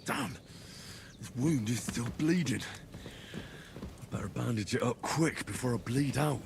Damn! This wound is still bleeding. I better bandage it up quick before I bleed out.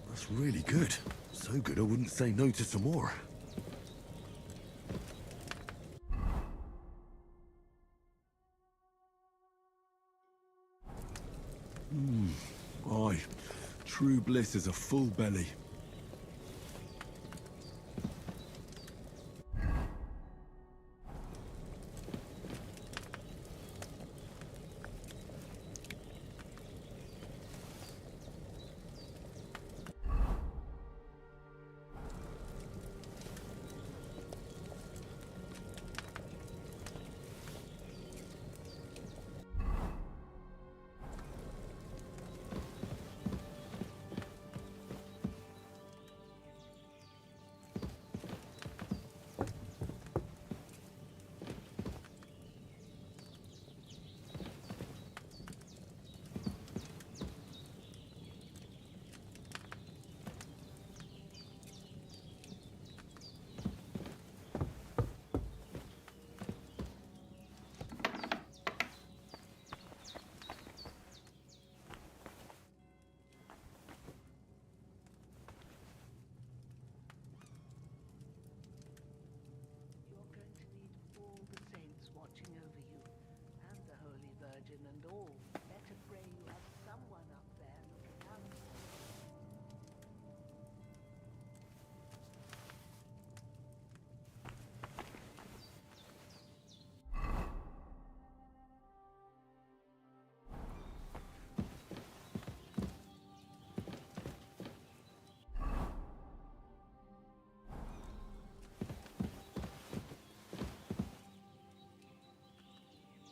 That's really good. So good I wouldn't say no to some more. Aye. True bliss is a full belly. And all. Better pray you have someone up there looking out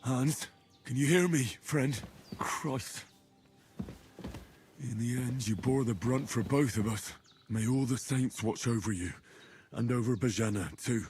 Hans, can you hear me, friend? Christ. In the end, you bore the brunt for both of us. May all the saints watch over you, and over Bajana, too.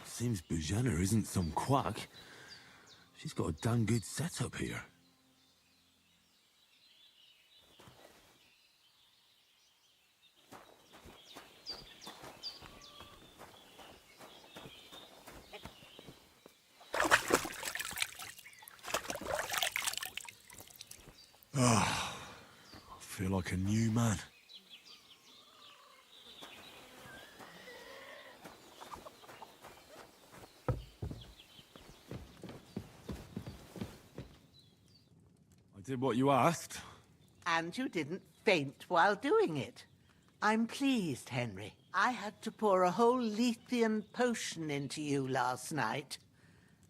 Seems Bujana isn't some quack. She's got a damn good setup here. Ah, I feel like a new man. I did what you asked. And you didn't faint while doing it. I'm pleased, Henry. I had to pour a whole Lethean potion into you last night.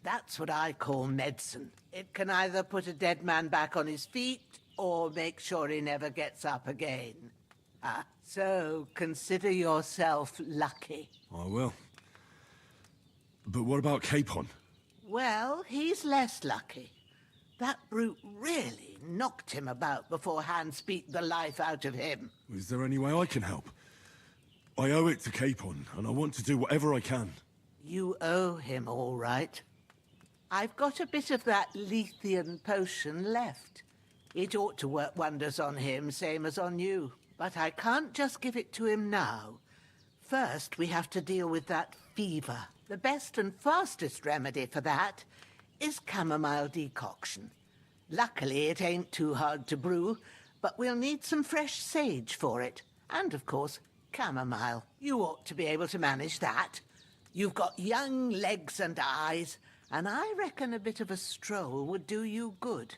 That's what I call medicine. It can either put a dead man back on his feet, or make sure he never gets up again. So consider yourself lucky. I will. But what about Capon? Well, he's less lucky. That brute really knocked him about before Hans beat the life out of him. Is there any way I can help? I owe it to Capon, and I want to do whatever I can. You owe him, all right. I've got a bit of that Lethean potion left. It ought to work wonders on him, same as on you. But I can't just give it to him now. First, we have to deal with that fever. The best and fastest remedy for that is chamomile decoction. Luckily, it ain't too hard to brew, but we'll need some fresh sage for it. And, of course, chamomile. You ought to be able to manage that. You've got young legs and eyes, and I reckon a bit of a stroll would do you good.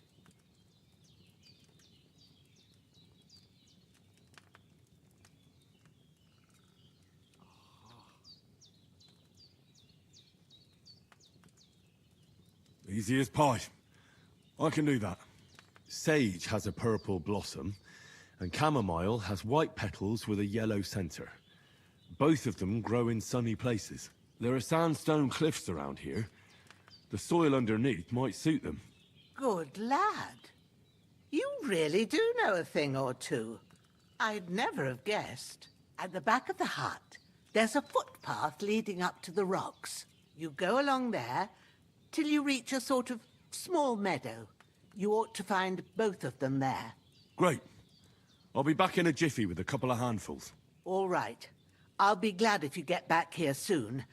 Easy as pie. I can do that. Sage has a purple blossom, and chamomile has white petals with a yellow center. Both of them grow in sunny places. There are sandstone cliffs around here. The soil underneath might suit them. Good lad. You really do know a thing or two. I'd never have guessed. At the back of the hut, there's a footpath leading up to the rocks. You go along there till you reach a sort of small meadow. You ought to find both of them there. Great. I'll be back in a jiffy with a couple of handfuls. All right. I'll be glad if you get back here soon.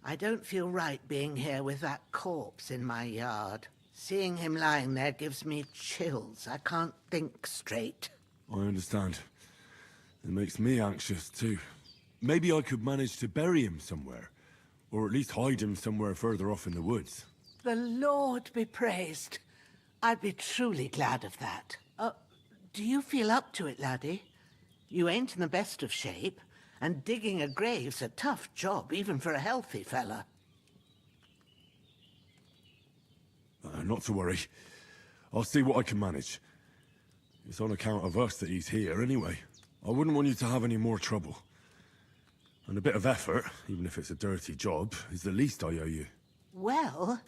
I don't feel right being here with that corpse in my yard. Seeing him lying there gives me chills. I can't think straight. I understand. It makes me anxious too. Maybe I could manage to bury him somewhere. Or at least hide him somewhere further off in the woods. The Lord be praised. I'd be truly glad of that. Do you feel up to it, laddie? You ain't in the best of shape, and digging a grave's a tough job, even for a healthy fella. Not to worry. I'll see what I can manage. It's on account of us that he's here anyway. I wouldn't want you to have any more trouble. And a bit of effort, even if it's a dirty job, is the least I owe you. Well,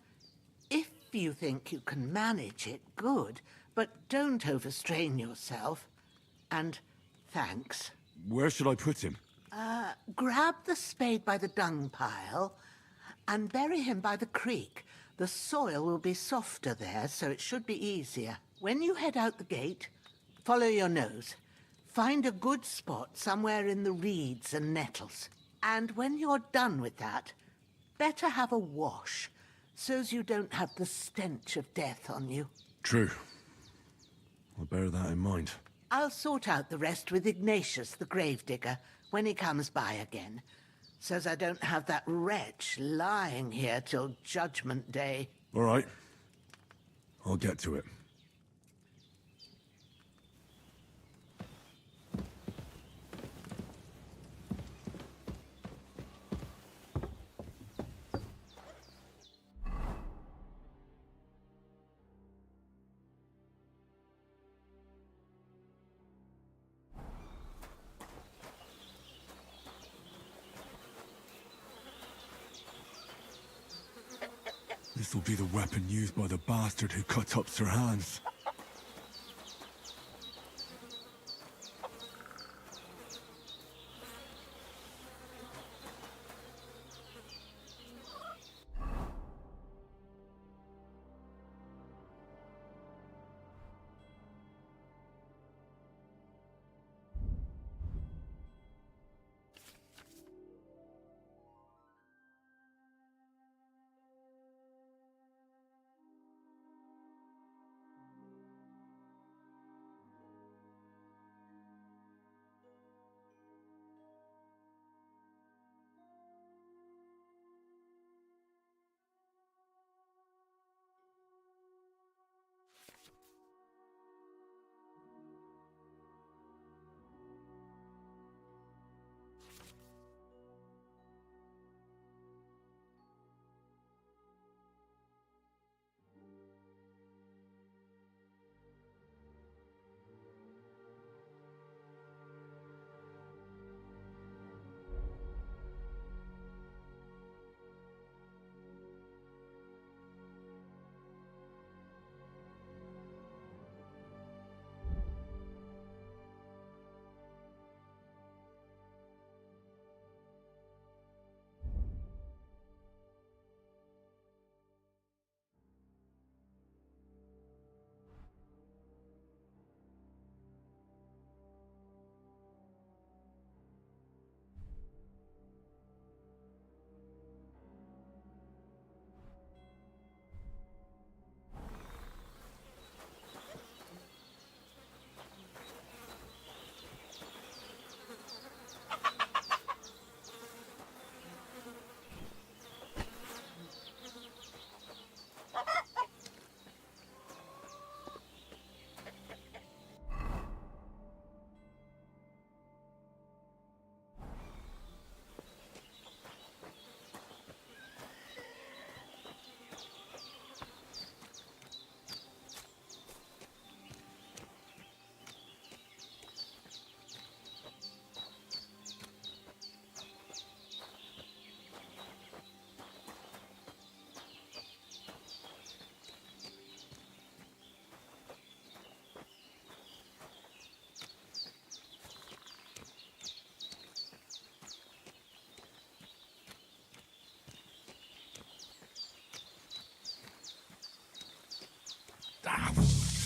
if you think you can manage it, good. But don't overstrain yourself. And thanks. Where should I put him? Grab the spade by the dung pile and bury him by the creek. The soil will be softer there, so it should be easier. When you head out the gate, follow your nose. Find a good spot somewhere in the reeds and nettles. And when you're done with that, better have a wash, so's you don't have the stench of death on you. True. I'll bear that in mind. I'll sort out the rest with Ignatius, the gravedigger, when he comes by again, so's I don't have that wretch lying here till Judgment Day. All right. I'll get to it. This'll be the weapon used by the bastard who cut up Sir Hans.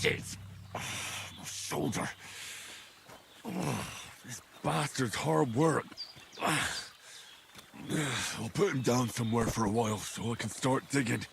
Shit! Oh, my shoulder. Oh, this bastard's hard work. I'll put him down somewhere for a while so I can start digging.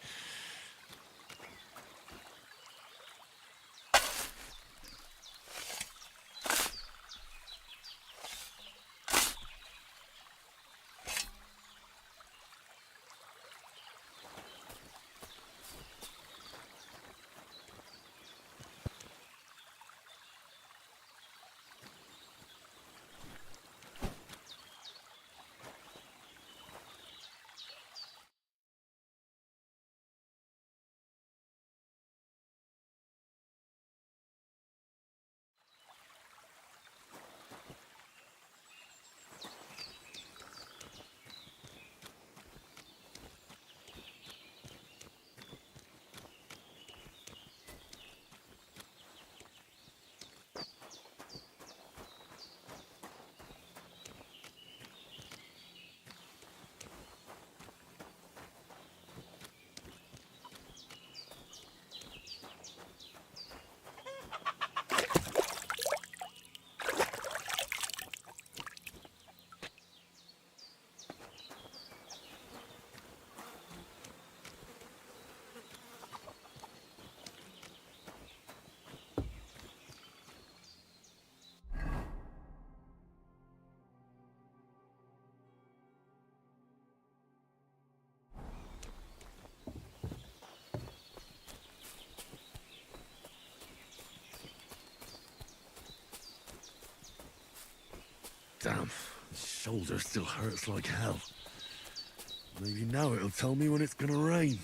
Damn, shoulder still hurts like hell. Maybe now it'll tell me when it's gonna rain.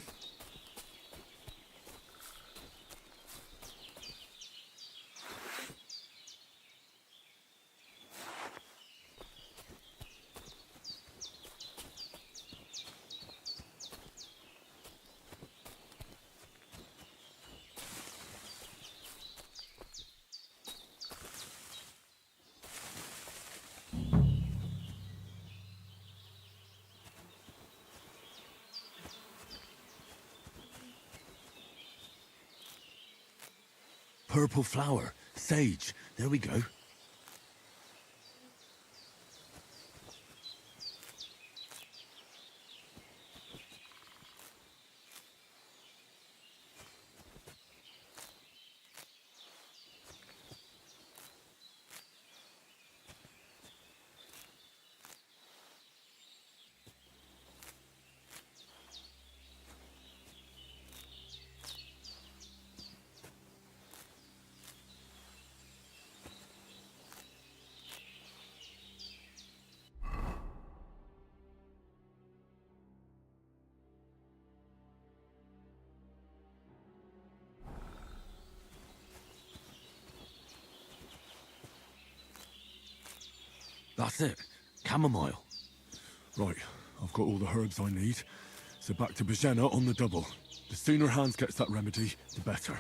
Purple flower, sage, there we go. That's it. Chamomile. Right, I've got all the herbs I need. So back to Bajena on the double. The sooner Hans gets that remedy, the better.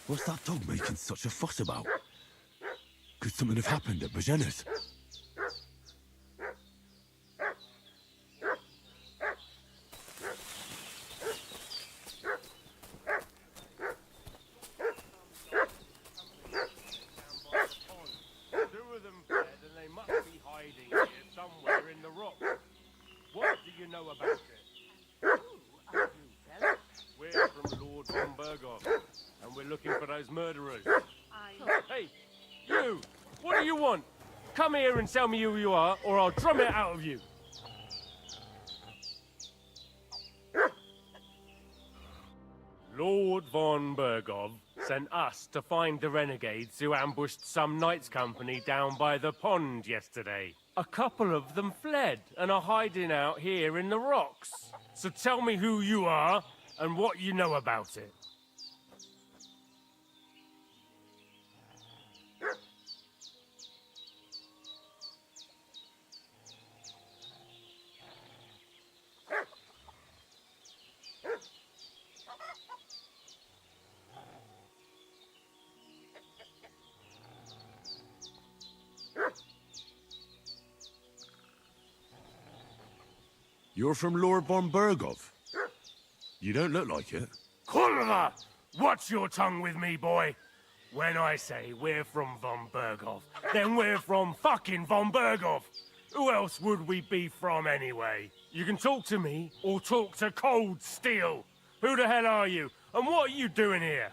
What's that dog making such a fuss about? Could something have happened at Bajena's? Come here and tell me who you are, or I'll drum it out of you. Lord von Bergov sent us to find the renegades who ambushed some knights' company down by the pond yesterday. A couple of them fled and are hiding out here in the rocks. So tell me who you are and what you know about it. You're from Lord von Bergov? You don't look like it. Kurva! Watch your tongue with me, boy. When I say we're from von Bergov, then we're from fucking von Bergov. Who else would we be from anyway? You can talk to me or talk to cold steel. Who the hell are you? And what are you doing here?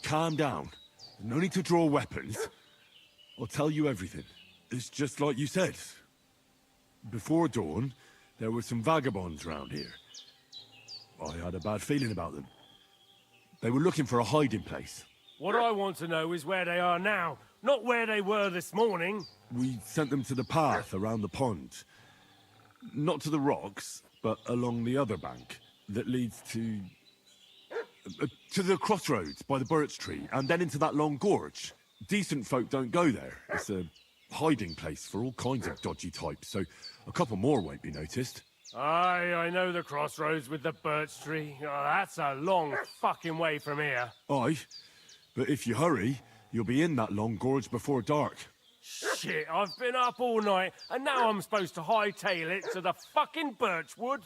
Calm down. No need to draw weapons. I'll tell you everything. It's just like you said. Before dawn, there were some vagabonds round here. I had a bad feeling about them. They were looking for a hiding place. What I want to know is where they are now, not where they were this morning. We sent them to the path around the pond. Not to the rocks, but along the other bank that leads to the crossroads by the birch tree, and then into that long gorge. Decent folk don't go there. It's a hiding place for all kinds of dodgy types, so a couple more won't be noticed. Aye, I know the crossroads with the birch tree. Oh, that's a long fucking way from here. Aye, but if you hurry, you'll be in that long gorge before dark. Shit, I've been up all night, and now I'm supposed to hightail it to the fucking birchwood?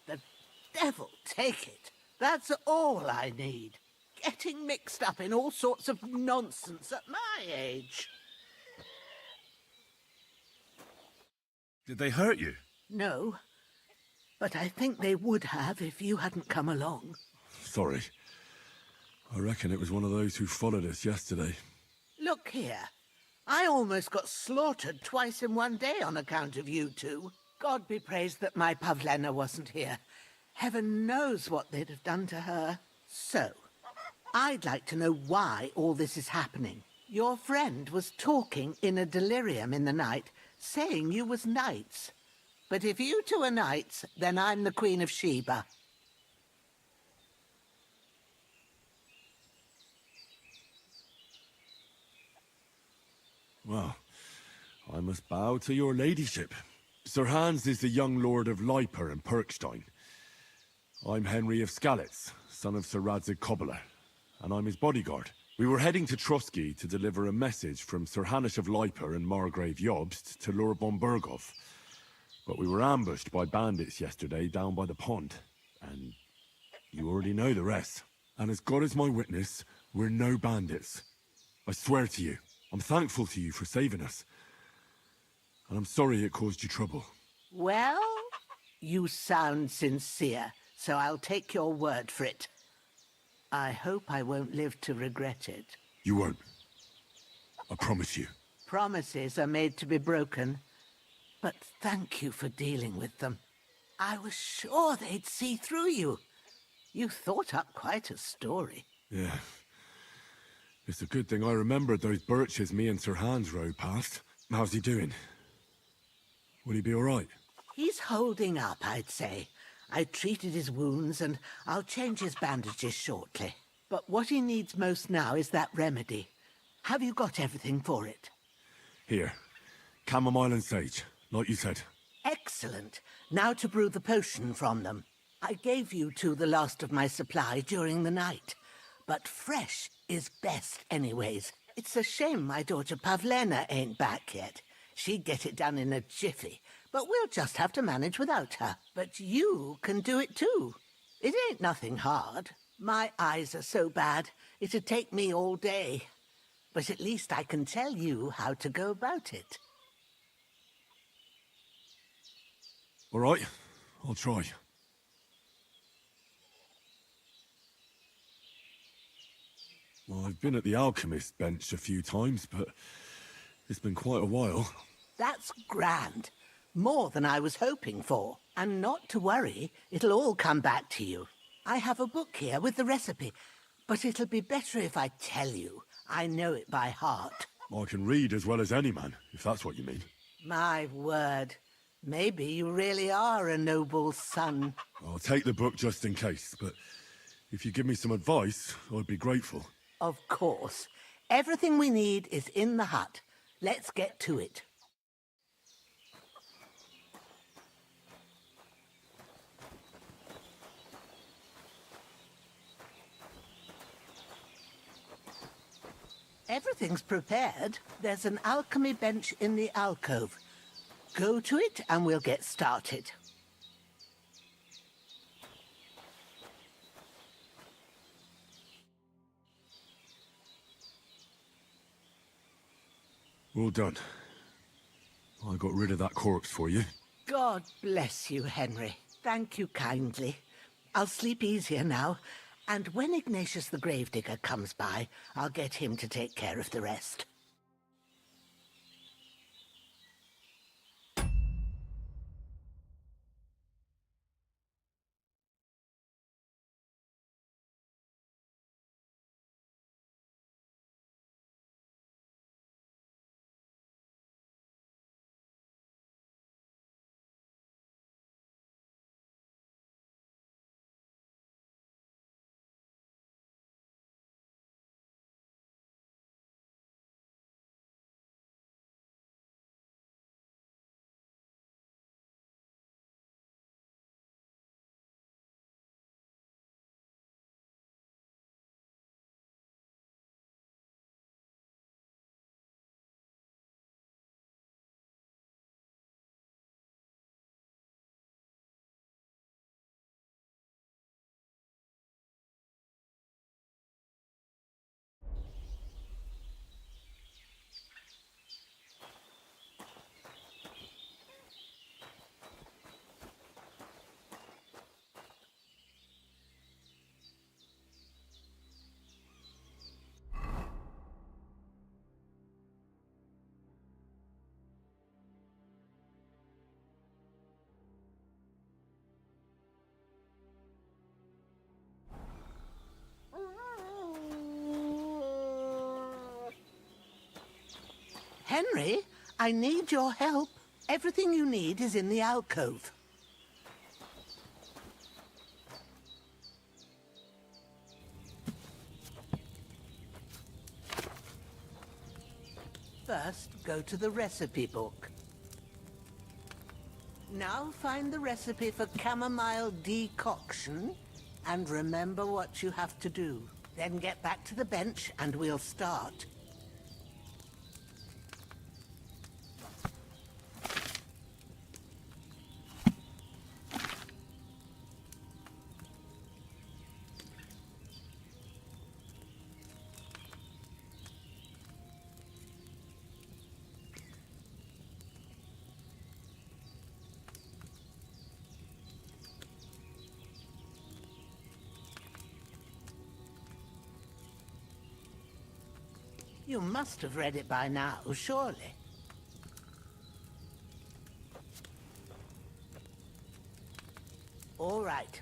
The devil take it. That's all I need. Getting mixed up in all sorts of nonsense at my age. Did they hurt you? No, but I think they would have if you hadn't come along. Sorry. I reckon it was one of those who followed us yesterday. Look here. I almost got slaughtered twice in one day on account of you two. God be praised that my Pavlena wasn't here. Heaven knows what they'd have done to her. So, I'd like to know why all this is happening. Your friend was talking in a delirium in the night, saying you was knights. But if you two are knights, then I'm the Queen of Sheba. Well, I must bow to your ladyship. Sir Hans is the young lord of Leiper and Perkstein. I'm Henry of Skalitz, son of Sir Radzig Kobyla, and I'm his bodyguard. We were heading to Trotsky to deliver a message from Sir Hanush of Leiper and Margrave Jobst to Lord von Bergov. But we were ambushed by bandits yesterday down by the pond, and you already know the rest. And as God is my witness, we're no bandits. I swear to you, I'm thankful to you for saving us. and I'm sorry it caused you trouble. Well, you sound sincere, so I'll take your word for it. I hope I won't live to regret it. You won't. I promise you. Promises are made to be broken, but thank you for dealing with them. I was sure they'd see through you. You thought up quite a story. Yeah. It's a good thing I remembered those birches me and Sir Hans rode past. How's he doing? Will he be all right? He's holding up, I'd say. I treated his wounds and I'll change his bandages shortly. But what he needs most now is that remedy. Have you got everything for it? Here. Chamomile and sage, like you said. Excellent. Now to brew the potion from them. I gave you two the last of my supply during the night. But fresh is best anyways. It's a shame my daughter Pavlena ain't back yet. She'd get it done in a jiffy, but we'll just have to manage without her. But you can do it too. It ain't nothing hard. My eyes are so bad, it'd take me all day. But at least I can tell you how to go about it. All right, I'll try. Well, I've been at the alchemist bench a few times, but it's been quite a while. That's grand. More than I was hoping for. And not to worry, it'll all come back to you. I have a book here with the recipe, but it'll be better if I tell you. I know it by heart. I can read as well as any man, if that's what you mean. My word. Maybe you really are a noble son. I'll take the book just in case, but if you give me some advice, I'd be grateful. Of course. Everything we need is in the hut. Let's get to it. Everything's prepared. There's an alchemy bench in the alcove. Go to it and we'll get started. Well done. I got rid of that corpse for you. God bless you, Henry. Thank you kindly. I'll sleep easier now, and when Ignatius the Gravedigger comes by, I'll get him to take care of the rest. Henry, I need your help. Everything you need is in the alcove. First, go to the recipe book. Now find the recipe for chamomile decoction, and remember what you have to do. Then get back to the bench and we'll start. You must have read it by now, surely. All right.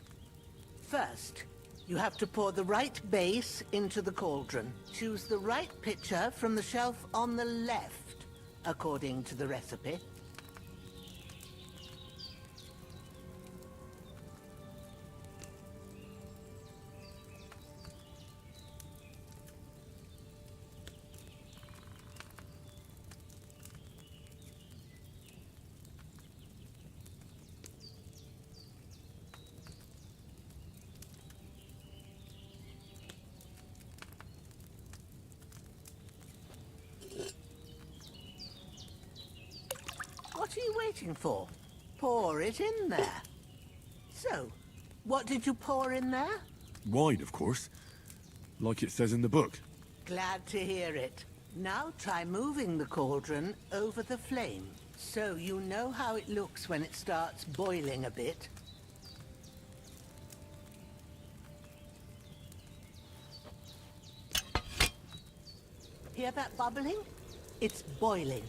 First, you have to pour the right base into the cauldron. Choose the right pitcher from the shelf on the left, according to the recipe. What are you waiting for? Pour it in there. So, what did you pour in there? Wine, of course. Like it says in the book. Glad to hear it. Now try moving the cauldron over the flame, so you know how it looks when it starts boiling a bit. Hear that bubbling? It's boiling.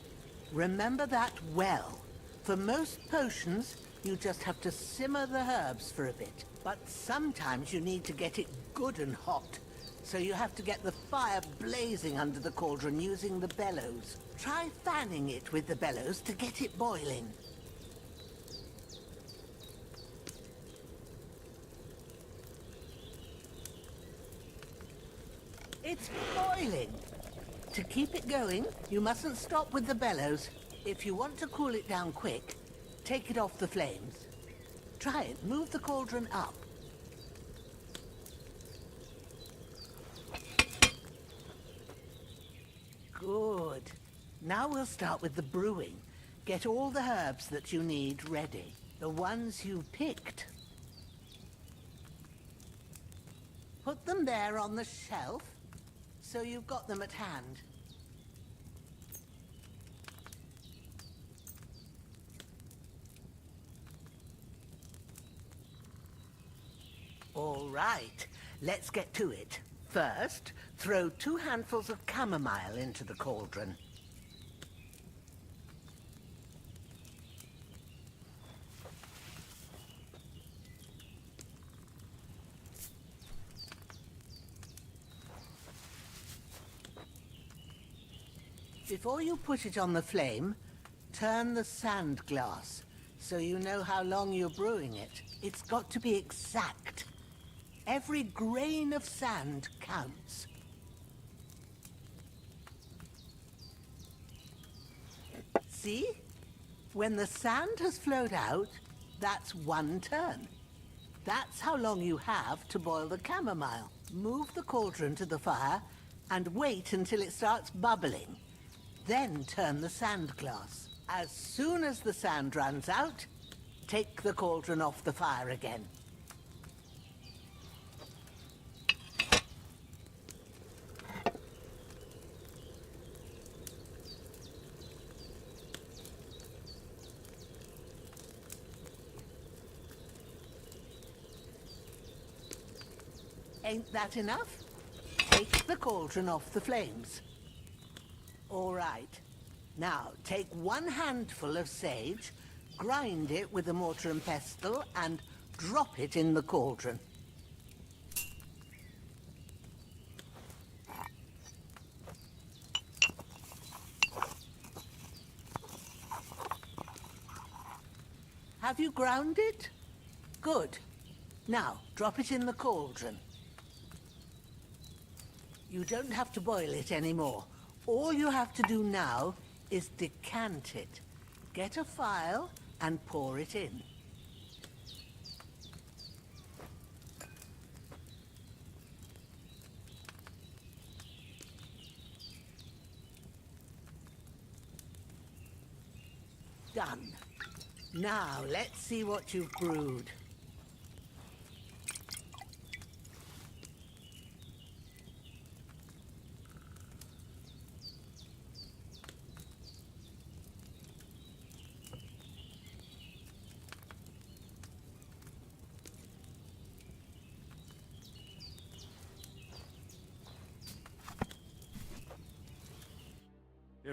Remember that well. For most potions, you just have to simmer the herbs for a bit. But sometimes you need to get it good and hot. So you have to get the fire blazing under the cauldron using the bellows. Try fanning it with the bellows to get it boiling. It's boiling. To keep it going, you mustn't stop with the bellows. If you want to cool it down quick, take it off the flames. Try it. Move the cauldron up. Good. Now we'll start with the brewing. Get all the herbs that you need ready. The ones you picked. Put them there on the shelf, so you've got them at hand. All right, let's get to it. First, throw 2 handfuls of chamomile into the cauldron. Before you put it on the flame, turn the sand glass so you know how long you're brewing it. It's got to be exact. Every grain of sand counts. See? When the sand has flowed out, that's 1 turn. That's how long you have to boil the chamomile. Move the cauldron to the fire and wait until it starts bubbling. Then turn the sand glass. As soon as the sand runs out, take the cauldron off the fire again. Ain't that enough? Take the cauldron off the flames. All right. Now, take 1 handful of sage, grind it with a mortar and pestle, and drop it in the cauldron. Have you ground it? Good. Now, drop it in the cauldron. You don't have to boil it anymore. All you have to do now is decant it. Get a phial and pour it in. Done. Now, let's see what you've brewed.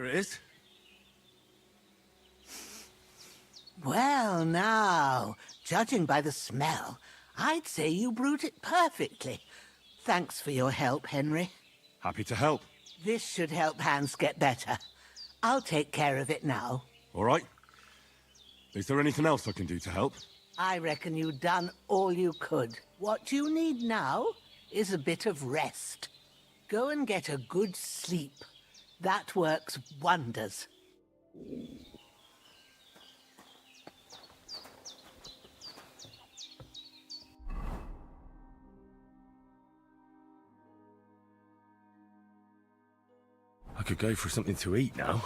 Here it is. Well, now, judging by the smell, I'd say you brewed it perfectly. Thanks for your help, Henry. Happy to help. This should help Hans get better. I'll take care of it now. All right. Is there anything else I can do to help? I reckon you've done all you could. What you need now is a bit of rest. Go and get a good sleep. That works wonders. I could go for something to eat now.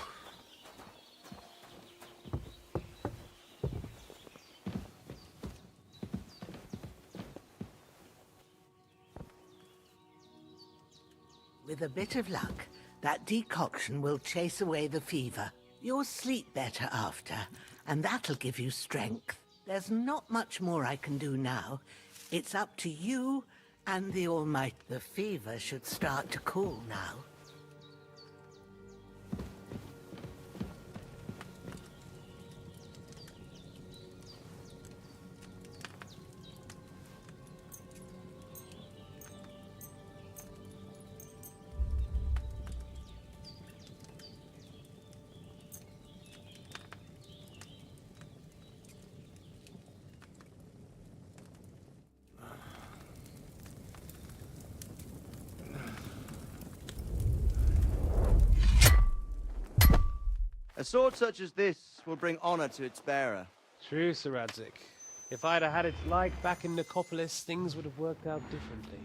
With a bit of luck, that decoction will chase away the fever. You'll sleep better after, and that'll give you strength. There's not much more I can do now. It's up to you and the Almighty. The fever should start to cool now. A sword such as this will bring honor to its bearer. True, Sir Radzik. If I'd have had its like back in Nicopolis, things would have worked out differently.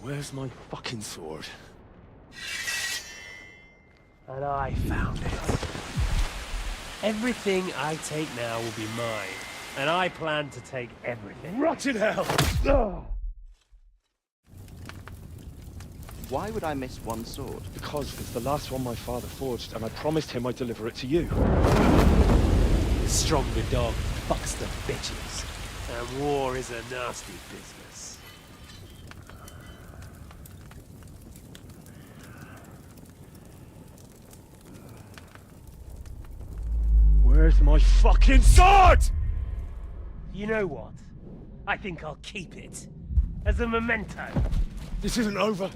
Where's my fucking sword? And I found it. Everything I take now will be mine, and I plan to take everything. Rot in hell! Why would I miss one sword? Because it's the last one my father forged, and I promised him I'd deliver it to you. The stronger dog fucks the bitches, and war is a nasty business. Where's my fucking sword? You know what? I think I'll keep it. As a memento. This isn't over.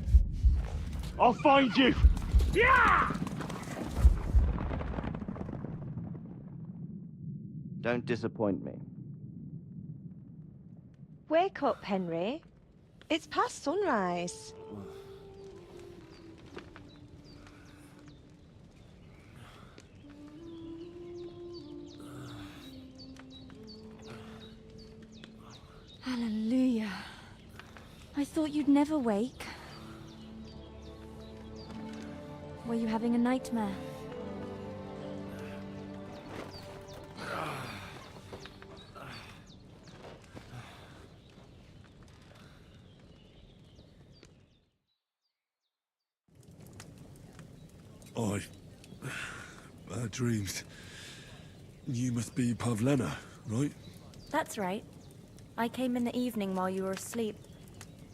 I'll find you! Yeah! Don't disappoint me. Wake up, Henry. It's past sunrise. Hallelujah. I thought you'd never wake. Were you having a nightmare? Bad dreams. You must be Pavlena, right? That's right. I came in the evening while you were asleep.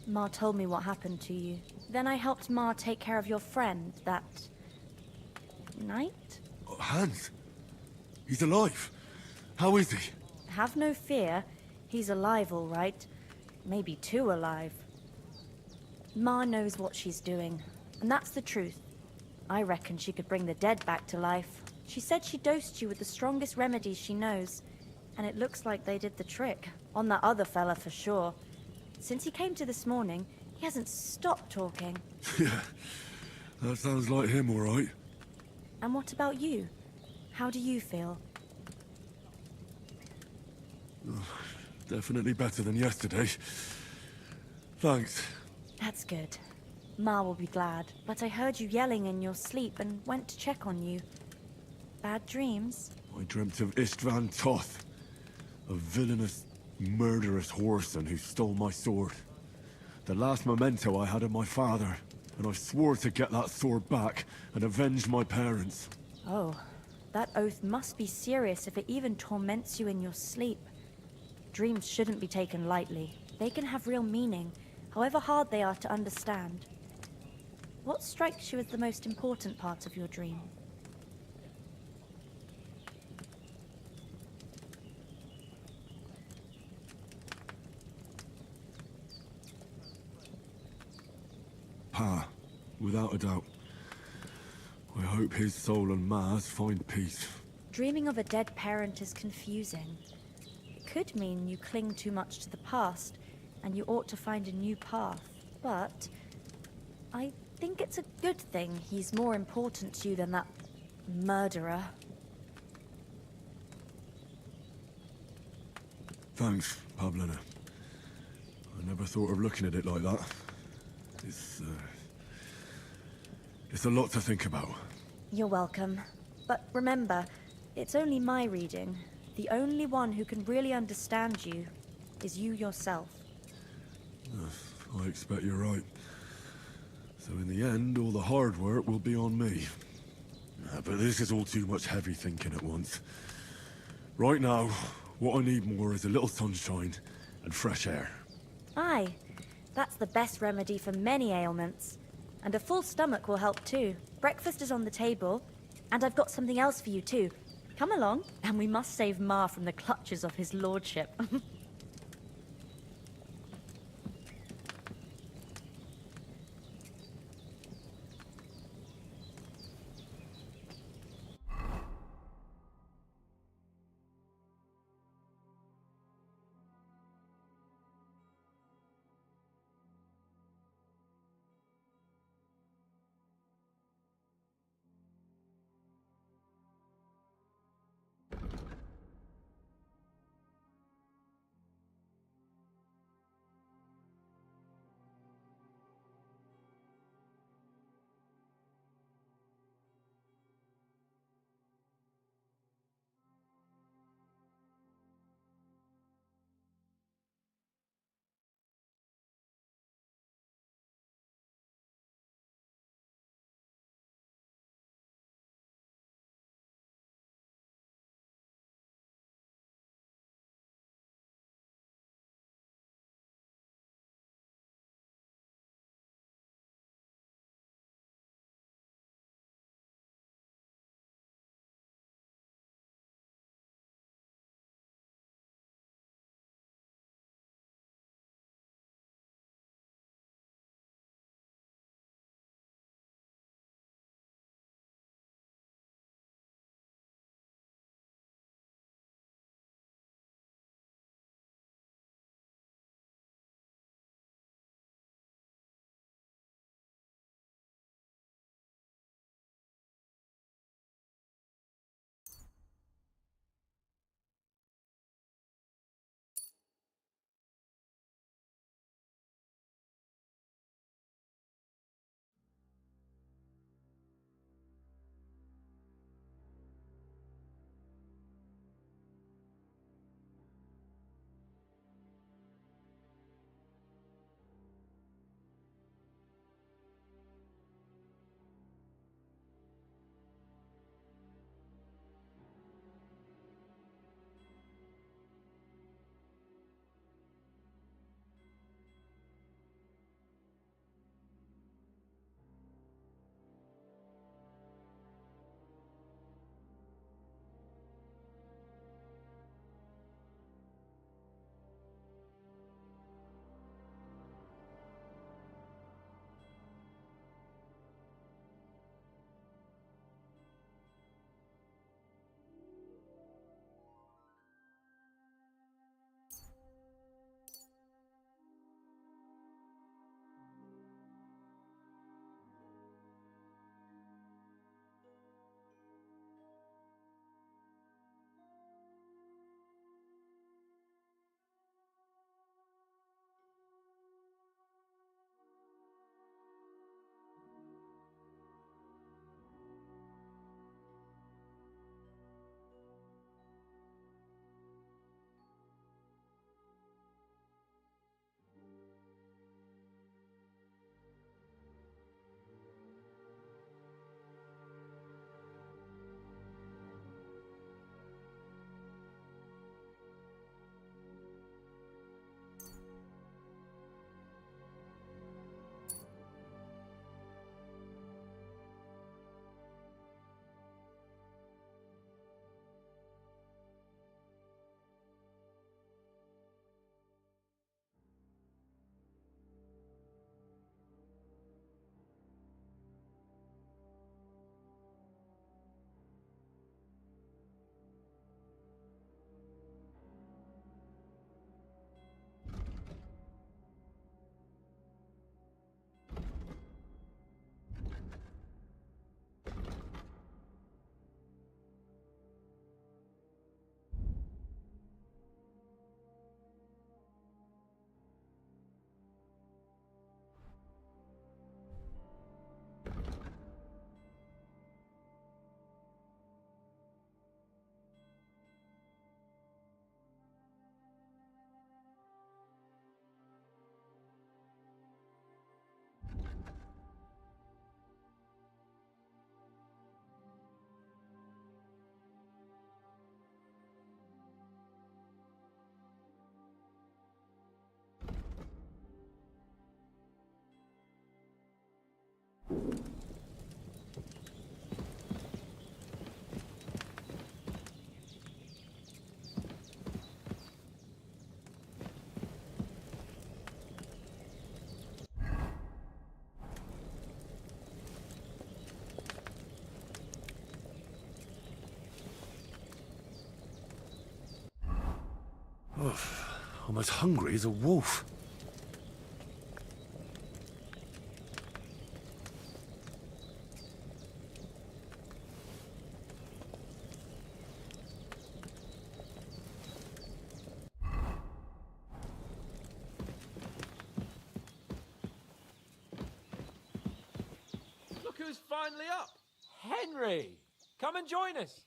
Ma told me what happened to you. Then I helped Ma take care of your friend that night? Oh, Hans. He's alive. How is he? Have no fear. He's alive, all right. Maybe too alive. Ma knows what she's doing, and that's the truth. I reckon she could bring the dead back to life. She said she dosed you with the strongest remedies she knows, and it looks like they did the trick. On that other fella for sure. Since he came to this morning, he hasn't stopped talking. Yeah, that sounds like him, all right. And what about you? How do you feel? Definitely better than yesterday. Thanks. That's good. Ma will be glad, but I heard you yelling in your sleep and went to check on you. Bad dreams? I dreamt of Istvan Toth, a villainous, murderous whoreson who stole my sword. The last memento I had of my father, and I swore to get that sword back and avenge my parents. Oh, that oath must be serious if it even torments you in your sleep. Dreams shouldn't be taken lightly. They can have real meaning, however hard they are to understand. What strikes you as the most important part of your dream? Pa, without a doubt. I hope his soul and Ma's find peace. Dreaming of a dead parent is confusing. It could mean you cling too much to the past, and you ought to find a new path. But I think it's a good thing he's more important to you than that murderer. Thanks, Pablina. I never thought of looking at it like that. It's a lot to think about. You're welcome. But remember, it's only my reading. The only one who can really understand you is you yourself. I expect you're right. So in the end, all the hard work will be on me. But this is all too much heavy thinking at once. Right now, what I need more is a little sunshine and fresh air. Aye, that's the best remedy for many ailments. And a full stomach will help too. Breakfast is on the table, and I've got something else for you too. Come along, and we must save Ma from the clutches of his lordship. I'm as hungry as a wolf. Look who's finally up! Henry! Come and join us!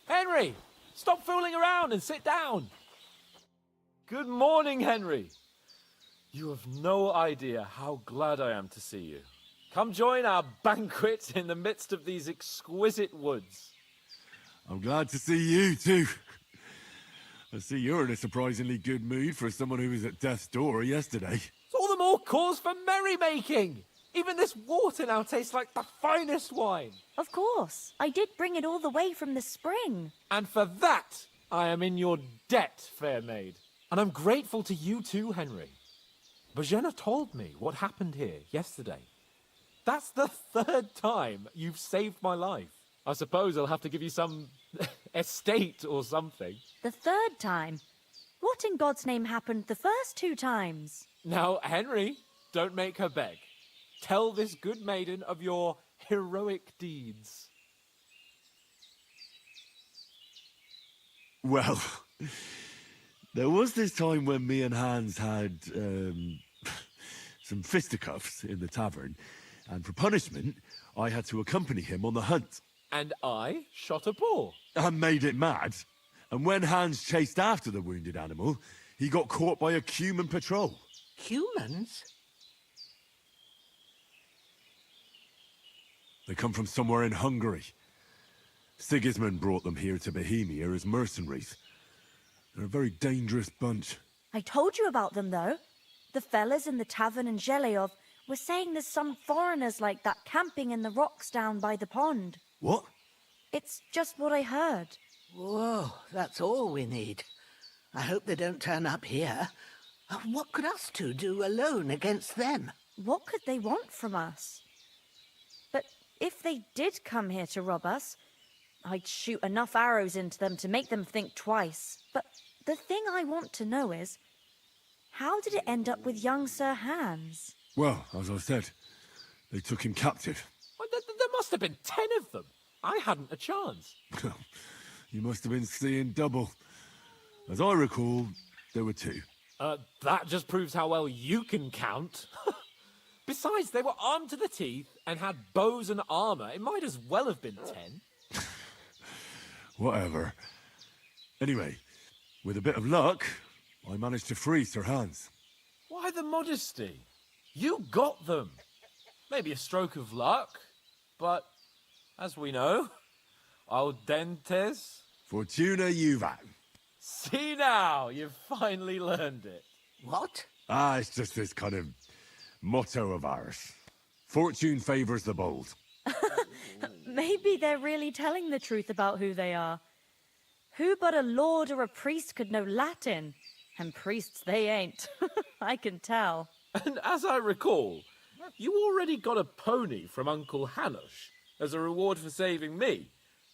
Henry! Stop fooling around and sit down! Good morning, Henry. You have no idea how glad I am to see you. Come join our banquet in the midst of these exquisite woods. I'm glad to see you, too. I see you're in a surprisingly good mood for someone who was at death's door yesterday. It's all the more cause for merrymaking. Even this water now tastes like the finest wine. Of course. I did bring it all the way from the spring. And for that, I am in your debt, fair maid. And I'm grateful to you too, Henry. Bajena told me what happened here yesterday. That's the third time you've saved my life. I suppose I'll have to give you some estate or something. The third time? What in God's name happened the first 2 times? Now, Henry, don't make her beg. Tell this good maiden of your heroic deeds. Well, there was this time when me and Hans had some fisticuffs in the tavern, and for punishment, I had to accompany him on the hunt. And I shot a boar. I made it mad. And when Hans chased after the wounded animal, he got caught by a human patrol. Humans? They come from somewhere in Hungary. Sigismund brought them here to Bohemia as mercenaries. They're a very dangerous bunch. I told you about them, though. The fellas in the tavern in Zheleov were saying there's some foreigners like that camping in the rocks down by the pond. What? It's just what I heard. Whoa, that's all we need. I hope they don't turn up here. What could us two do alone against them? What could they want from us? But if they did come here to rob us, I'd shoot enough arrows into them to make them think twice. But the thing I want to know is, how did it end up with young Sir Hans? Well, as I said, they took him captive. Well, there must have been 10 of them. I hadn't a chance. You must have been seeing double. As I recall, there were 2. That just proves how well you can count. Besides, they were armed to the teeth and had bows and armor. It might as well have been 10. Whatever. Anyway, with a bit of luck, I managed to free Sir Hans. Why the modesty? You got them. Maybe a stroke of luck, but as we know, audentes. Fortuna juvat. See now, you've finally learned it. What? It's just this kind of motto of ours. Fortune favors the bold. Maybe they're really telling the truth about who they are. Who but a lord or a priest could know Latin? And priests they ain't. I can tell. And as I recall, you already got a pony from Uncle Hanush as a reward for saving me.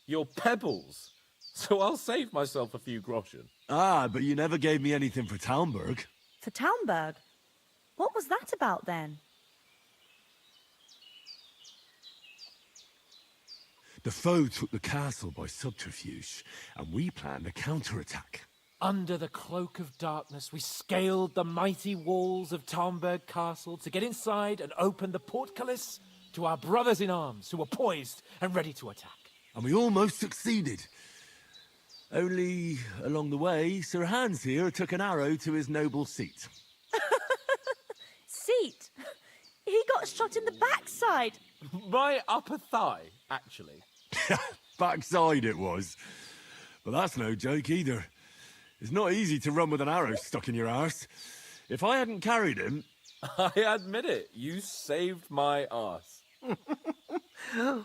Your pebbles. So I'll save myself a few groschen. But you never gave me anything for Talmberg. For Talmberg? What was that about then? The foe took the castle by subterfuge, and we planned a counterattack. Under the cloak of darkness, we scaled the mighty walls of Talmberg Castle to get inside and open the portcullis to our brothers in arms who were poised and ready to attack. And we almost succeeded. Only, along the way, Sir Hans here took an arrow to his noble seat. Seat? He got shot in the backside. My upper thigh, actually. Backside it was. But that's no joke either. It's not easy to run with an arrow stuck in your arse. If I hadn't carried him... I admit it, you saved my arse.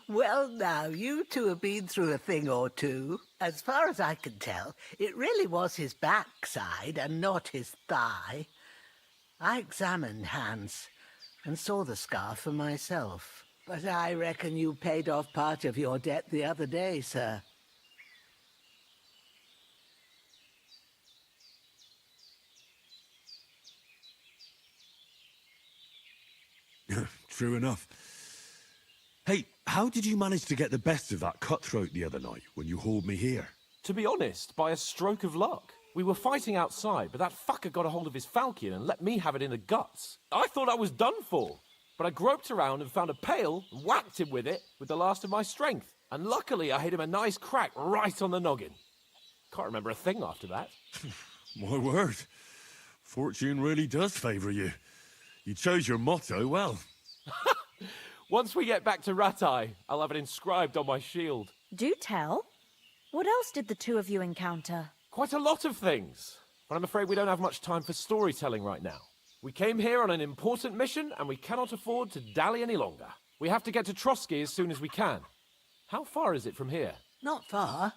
Well, now, you two have been through a thing or two. As far as I can tell, it really was his backside and not his thigh. I examined Hans and saw the scar for myself. But I reckon you paid off part of your debt the other day, sir. True enough. Hey, how did you manage to get the best of that cutthroat the other night when you hauled me here? To be honest, by a stroke of luck. We were fighting outside, but that fucker got a hold of his falcon and let me have it in the guts. I thought I was done for. But I groped around and found a pail and whacked him with it with the last of my strength. And luckily I hit him a nice crack right on the noggin. Can't remember a thing after that. My word. Fortune really does favour you. You chose your motto well. Once we get back to Ratai, I'll have it inscribed on my shield. Do tell. What else did the two of you encounter? Quite a lot of things. But I'm afraid we don't have much time for storytelling right now. We came here on an important mission, and we cannot afford to dally any longer. We have to get to Trotsky as soon as we can. How far is it from here? Not far.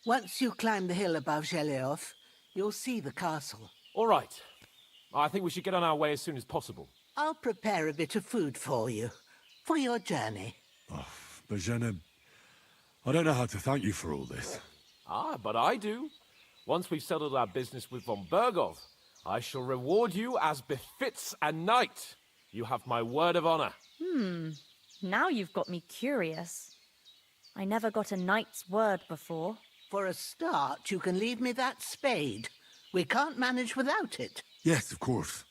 Once you climb the hill above Zheleov, you'll see the castle. All right. I think we should get on our way as soon as possible. I'll prepare a bit of food for you, for your journey. Oh, Bozhena, I don't know how to thank you for all this. Ah, but I do. Once we've settled our business with von Bergov, I shall reward you as befits a knight. You have my word of honor. Now you've got me curious. I never got a knight's word before. For a start, you can leave me that spade. We can't manage without it. Yes, of course.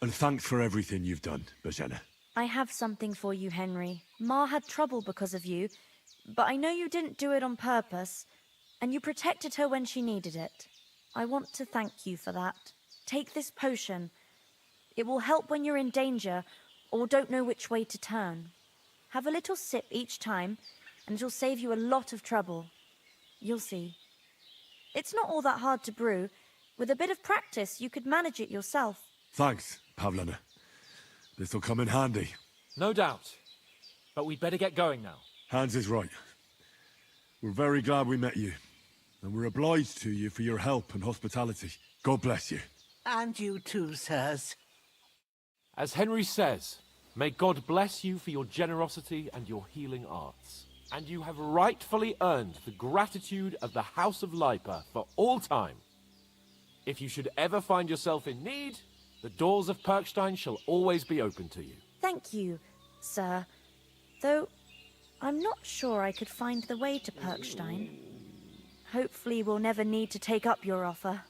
And thanks for everything you've done, Bozhena. I have something for you, Henry. Ma had trouble because of you, but I know you didn't do it on purpose, and you protected her when she needed it. I want to thank you for that. Take this potion. It will help when you're in danger or don't know which way to turn. Have a little sip each time, and it'll save you a lot of trouble. You'll see. It's not all that hard to brew. With a bit of practice, you could manage it yourself. Thanks, Pavlena. This'll come in handy. No doubt. But we'd better get going now. Hans is right. We're very glad we met you. And we're obliged to you for your help and hospitality. God bless you. And you too, sirs. As Henry says, may God bless you for your generosity and your healing arts. And you have rightfully earned the gratitude of the House of Lipa for all time. If you should ever find yourself in need, the doors of Perkstein shall always be open to you. Thank you, sir. Though, I'm not sure I could find the way to Perkstein. Hopefully we'll never need to take up your offer.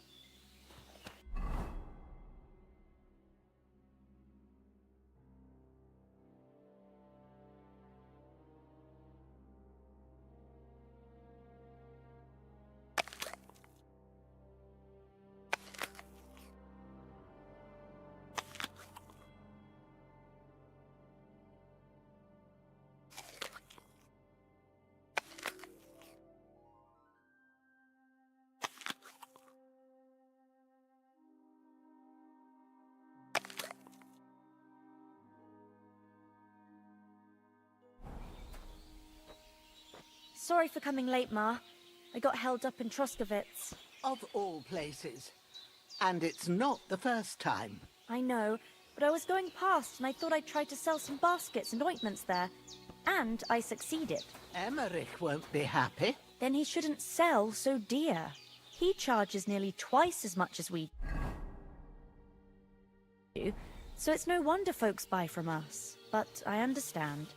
Sorry for coming late, Ma. I got held up in Troskovitz. Of all places. And it's not the first time. I know, but I was going past and I thought I'd try to sell some baskets and ointments there. And I succeeded. Emmerich won't be happy. Then he shouldn't sell so dear. He charges nearly twice as much as we do, so it's no wonder folks buy from us. But I understand.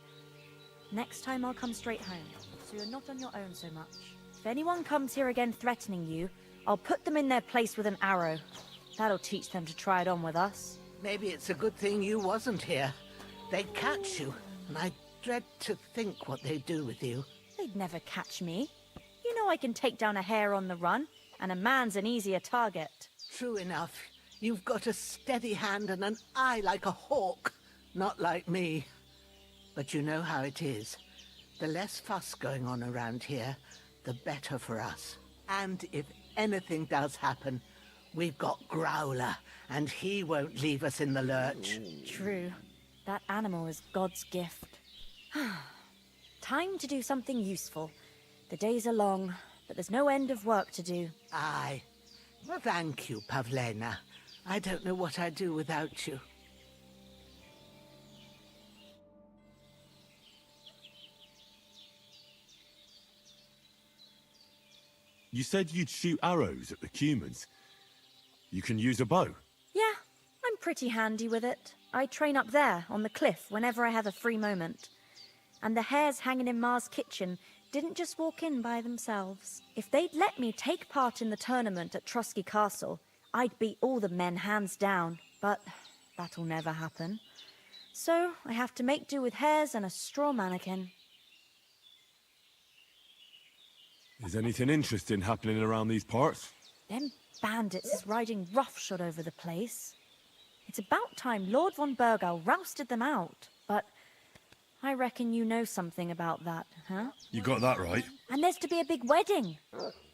Next time I'll come straight home, so you're not on your own so much. If anyone comes here again threatening you, I'll put them in their place with an arrow. That'll teach them to try it on with us. Maybe it's a good thing you wasn't here. They'd catch you, and I dread to think what they'd do with you. They'd never catch me. You know I can take down a hare on the run, and a man's an easier target. True enough. You've got a steady hand and an eye like a hawk. Not like me. But you know how it is. The less fuss going on around here, the better for us. And if anything does happen, we've got Growler, and he won't leave us in the lurch. True. That animal is God's gift. Time to do something useful. The days are long, but there's no end of work to do. Aye. Well, thank you, Pavlena. I don't know what I'd do without you. You said you'd shoot arrows at the humans. You can use a bow. Yeah, I'm pretty handy with it. I train up there, on the cliff, whenever I have a free moment. And the hares hanging in Ma's kitchen didn't just walk in by themselves. If they'd let me take part in the tournament at Trusky Castle, I'd beat all the men hands down. But that'll never happen. So I have to make do with hares and a straw mannequin. Is anything interesting happening around these parts? Them bandits is riding roughshod over the place. It's about time Lord von Burgau rousted them out. But I reckon you know something about that, huh? You got that right. And there's to be a big wedding.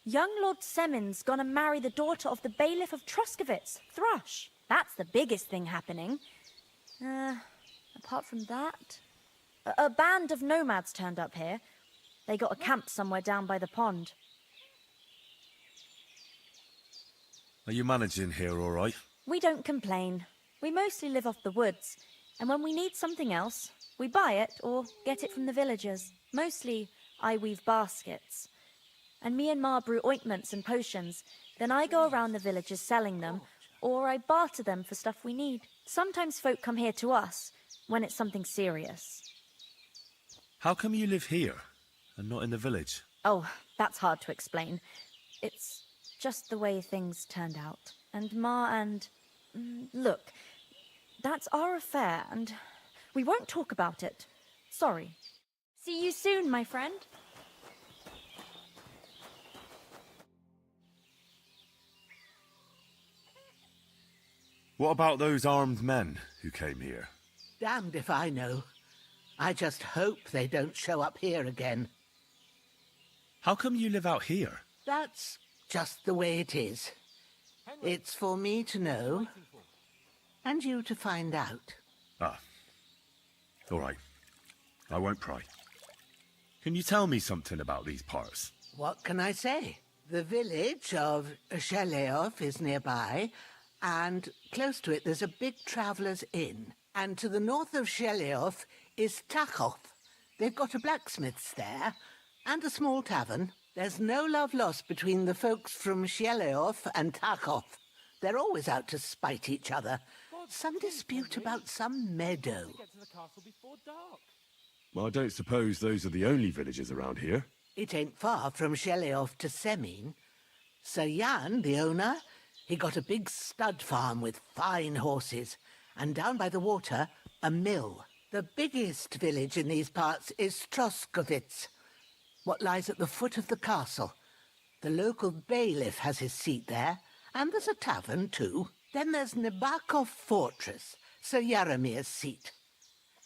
Young Lord Semin's gonna marry the daughter of the bailiff of Troskovitz, Thrush. That's the biggest thing happening. Apart from that... A band of nomads turned up here. They got a camp somewhere down by the pond. Are you managing here all right? We don't complain. We mostly live off the woods. And when we need something else, we buy it or get it from the villagers. Mostly, I weave baskets. And me and Ma brew ointments and potions. Then I go around the villages selling them, or I barter them for stuff we need. Sometimes folk come here to us, when it's something serious. How come you live here, and not in the village? Oh, that's hard to explain. It's just the way things turned out. And Ma and... Look, that's our affair, and we won't talk about it. Sorry. See you soon, my friend. What about those armed men who came here? Damned if I know. I just hope they don't show up here again. How come you live out here? That's just the way it is. It's for me to know, and you to find out. Ah. All right. I won't pry. Can you tell me something about these parts? What can I say? The village of Sheleov is nearby, and close to it there's a big traveller's inn. And to the north of Sheleov is Tachov. They've got a blacksmith's there, and a small tavern. There's no love lost between the folks from Sheleov and Tachov. They're always out to spite each other. Some dispute about some meadow. Well, I don't suppose those are the only villages around here. It ain't far from Sheleov to Semin. Sir Jan, the owner, he got a big stud farm with fine horses, and down by the water, a mill. The biggest village in these parts is Troskovitz, what lies at the foot of the castle. The local bailiff has his seat there, and there's a tavern too. Then there's Nebakov Fortress, Sir Yaramir's seat.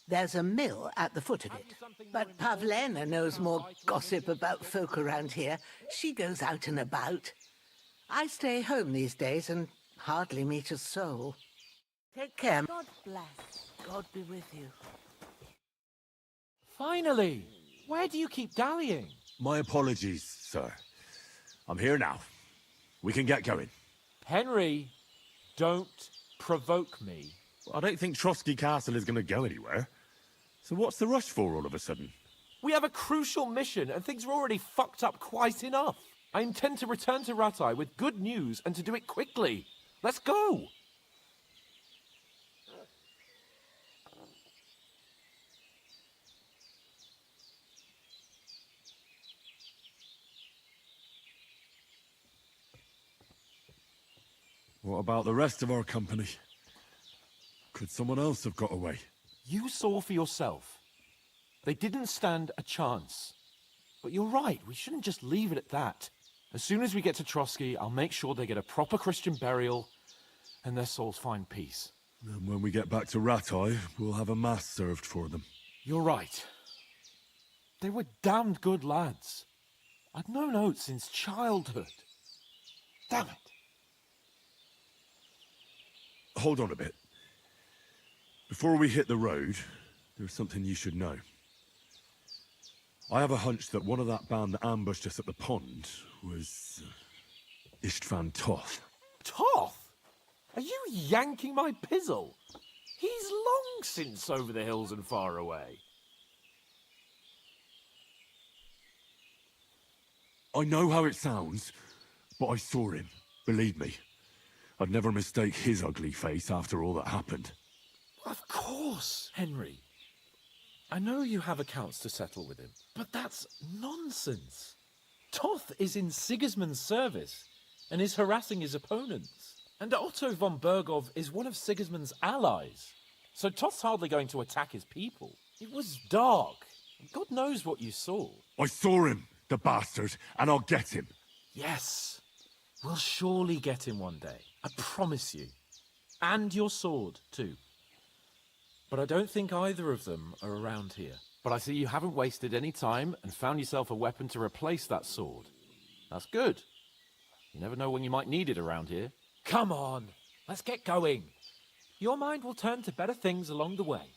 There's a mill at the foot of it. But Pavlena knows more gossip about folk around here. She goes out and about. I stay home these days and hardly meet a soul. Take care. God bless. God be with you. Finally! Where do you keep dallying? My apologies, sir. I'm here now. We can get going. Henry, don't provoke me. I don't think Trosky Castle is going to go anywhere. So what's the rush for all of a sudden? We have a crucial mission, and things are already fucked up quite enough. I intend to return to Ratai with good news, and to do it quickly. Let's go! What about the rest of our company? Could someone else have got away? You saw for yourself. They didn't stand a chance. But you're right, we shouldn't just leave it at that. As soon as we get to Trosky, I'll make sure they get a proper Christian burial, and their souls find peace. And when we get back to Ratai, we'll have a mass served for them. You're right. They were damned good lads. I'd known Oates since childhood. Damn it. Hold on a bit. Before we hit the road, there's something you should know. I have a hunch that one of that band that ambushed us at the pond was Istvan Toth. Toth? Are you yanking my pizzle? He's long since over the hills and far away. I know how it sounds, but I saw him. Believe me. I'd never mistake his ugly face after all that happened. Of course, Henry. I know you have accounts to settle with him, but that's nonsense. Toth is in Sigismund's service and is harassing his opponents. And Otto von Bergov is one of Sigismund's allies. So Toth's hardly going to attack his people. It was dark. God knows what you saw. I saw him, the bastard, and I'll get him. Yes. We'll surely get him one day. I promise you. And your sword, too. But I don't think either of them are around here. But I see you haven't wasted any time and found yourself a weapon to replace that sword. That's good. You never know when you might need it around here. Come on, let's get going. Your mind will turn to better things along the way.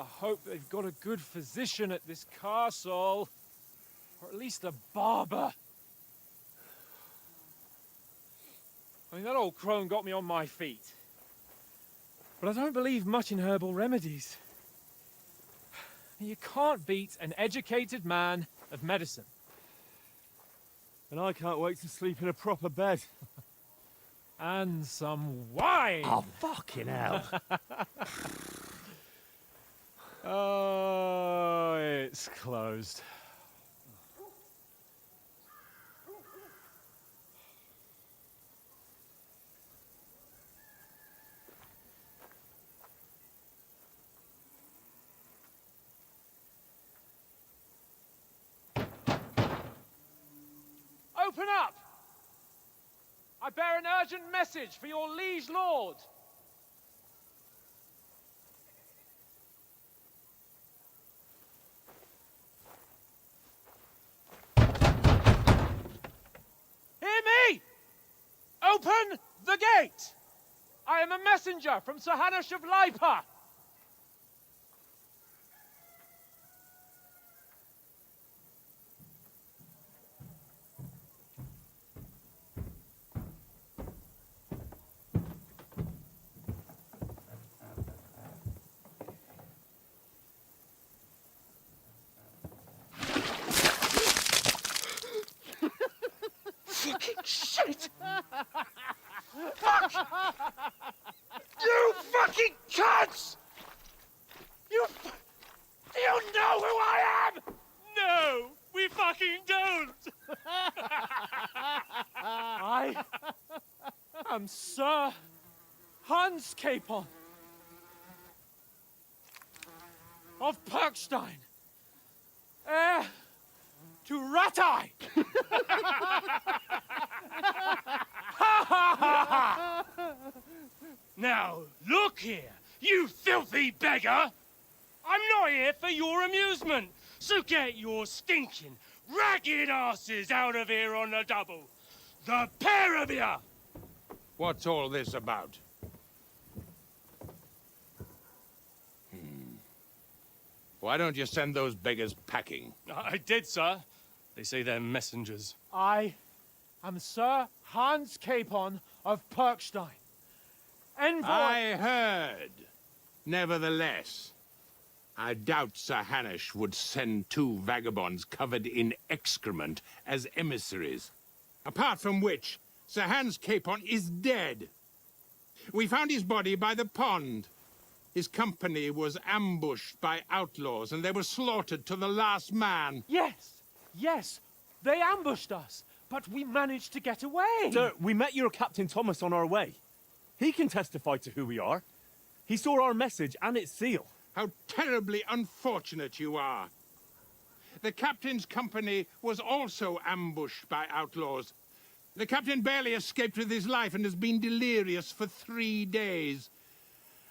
I hope they've got a good physician at this castle. Or at least a barber. I mean, that old crone got me on my feet. But I don't believe much in herbal remedies. You can't beat an educated man of medicine. And I can't wait to sleep in a proper bed. And some wine! Oh, fucking hell. Oh, it's closed. I bear an urgent message for your liege lord. Hear me! Open the gate! I am a messenger from Sir Hanush of Lipa. Fucking shit! Fuck! You fucking cunts! Do you know who I am? No, we fucking don't! I am Sir Hans Capon of Perkstein, heir to Ratai! Now, look here, you filthy beggar! I'm not here for your amusement, so get your stinking, ragged asses out of here on the double. The pair of you! What's all this about? Why don't you send those beggars packing? I did, sir. They say they're messengers. I am Sir Hans Capon of Perkstein, envoy... I heard. Nevertheless, I doubt Sir Hanush would send two vagabonds covered in excrement as emissaries. Apart from which, Sir Hans Capon is dead. We found his body by the pond. His company was ambushed by outlaws, and they were slaughtered to the last man. Yes, they ambushed us, but we managed to get away. Sir, we met your Captain Thomas on our way. He can testify to who we are. He saw our message and its seal. How terribly unfortunate you are. The captain's company was also ambushed by outlaws. The captain barely escaped with his life and has been delirious for 3 days.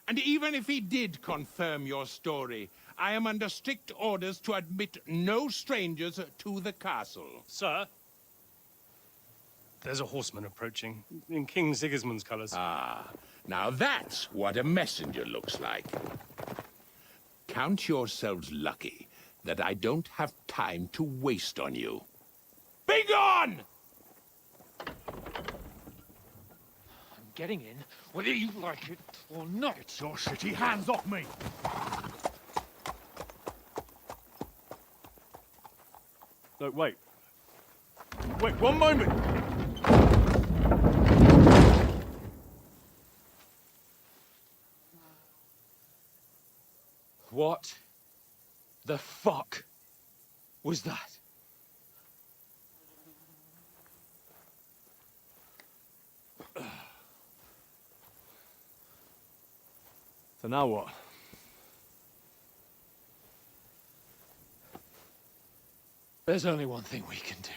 And even if he did confirm your story, I am under strict orders to admit no strangers to the castle. Sir, there's a horseman approaching, in King Sigismund's colours. Ah, now that's what a messenger looks like. Count yourselves lucky that I don't have time to waste on you. Be gone! Getting in, whether you like it or not. Get your shitty hands off me! No, wait. Wait, one moment! What the fuck was that? So now what? There's only one thing we can do.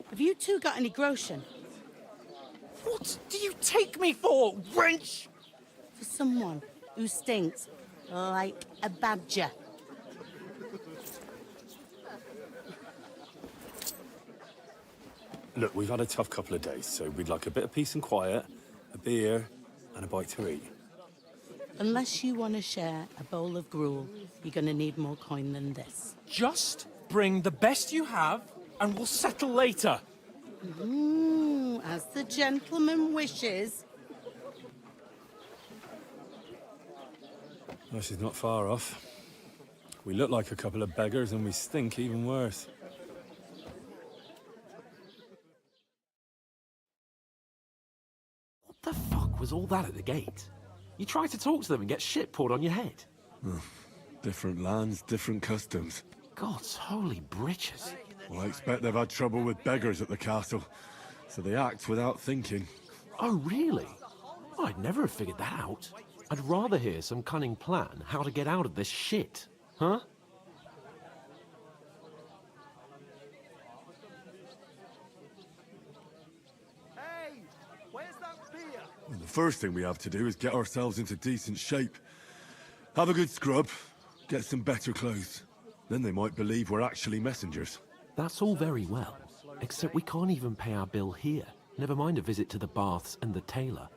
Have you two got any groschen? What do you take me for, wench? For someone who stinks like a badger. Look, we've had a tough couple of days, so we'd like a bit of peace and quiet, a beer, and a bite to eat. Unless you want to share a bowl of gruel, you're going to need more coin than this. Just bring the best you have, and we'll settle later. As the gentleman wishes. Well, she's not far off. We look like a couple of beggars, and we stink even worse. What the fuck was all that at the gate? You try to talk to them and get shit poured on your head. Different lands, different customs. God's holy britches. Well, I expect they've had trouble with beggars at the castle, so they act without thinking. Oh, really? I'd never have figured that out. I'd rather hear some cunning plan how to get out of this shit. Huh? Hey, where's that beer? Well, the first thing we have to do is get ourselves into decent shape. Have a good scrub, get some better clothes. Then they might believe we're actually messengers. That's all very well, except we can't even pay our bill here. Never mind a visit to the baths and the tailor.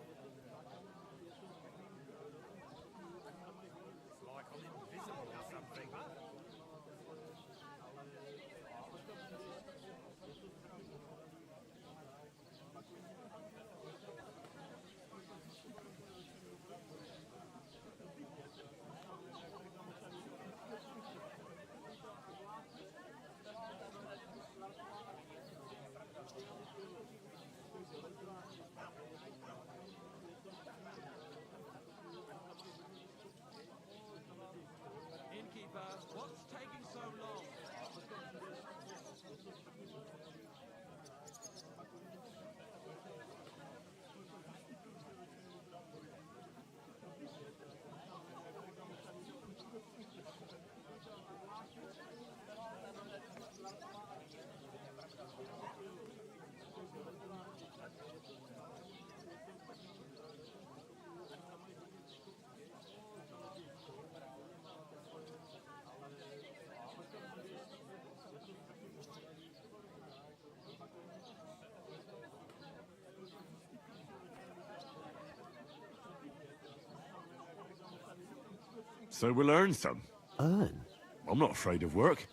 So we'll earn some. Earn? I'm not afraid of work.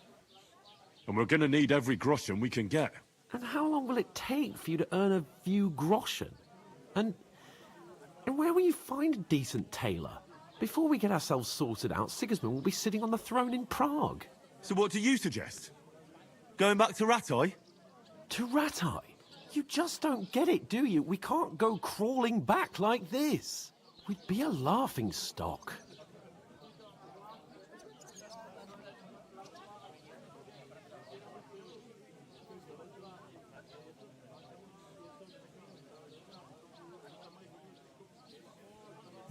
And we're gonna need every groschen we can get. And how long will it take for you to earn a few groschen? And where will you find a decent tailor? Before we get ourselves sorted out, Sigismund will be sitting on the throne in Prague. So what do you suggest? Going back to Ratai? To Ratai? You just don't get it, do you? We can't go crawling back like this. We'd be a laughing stock.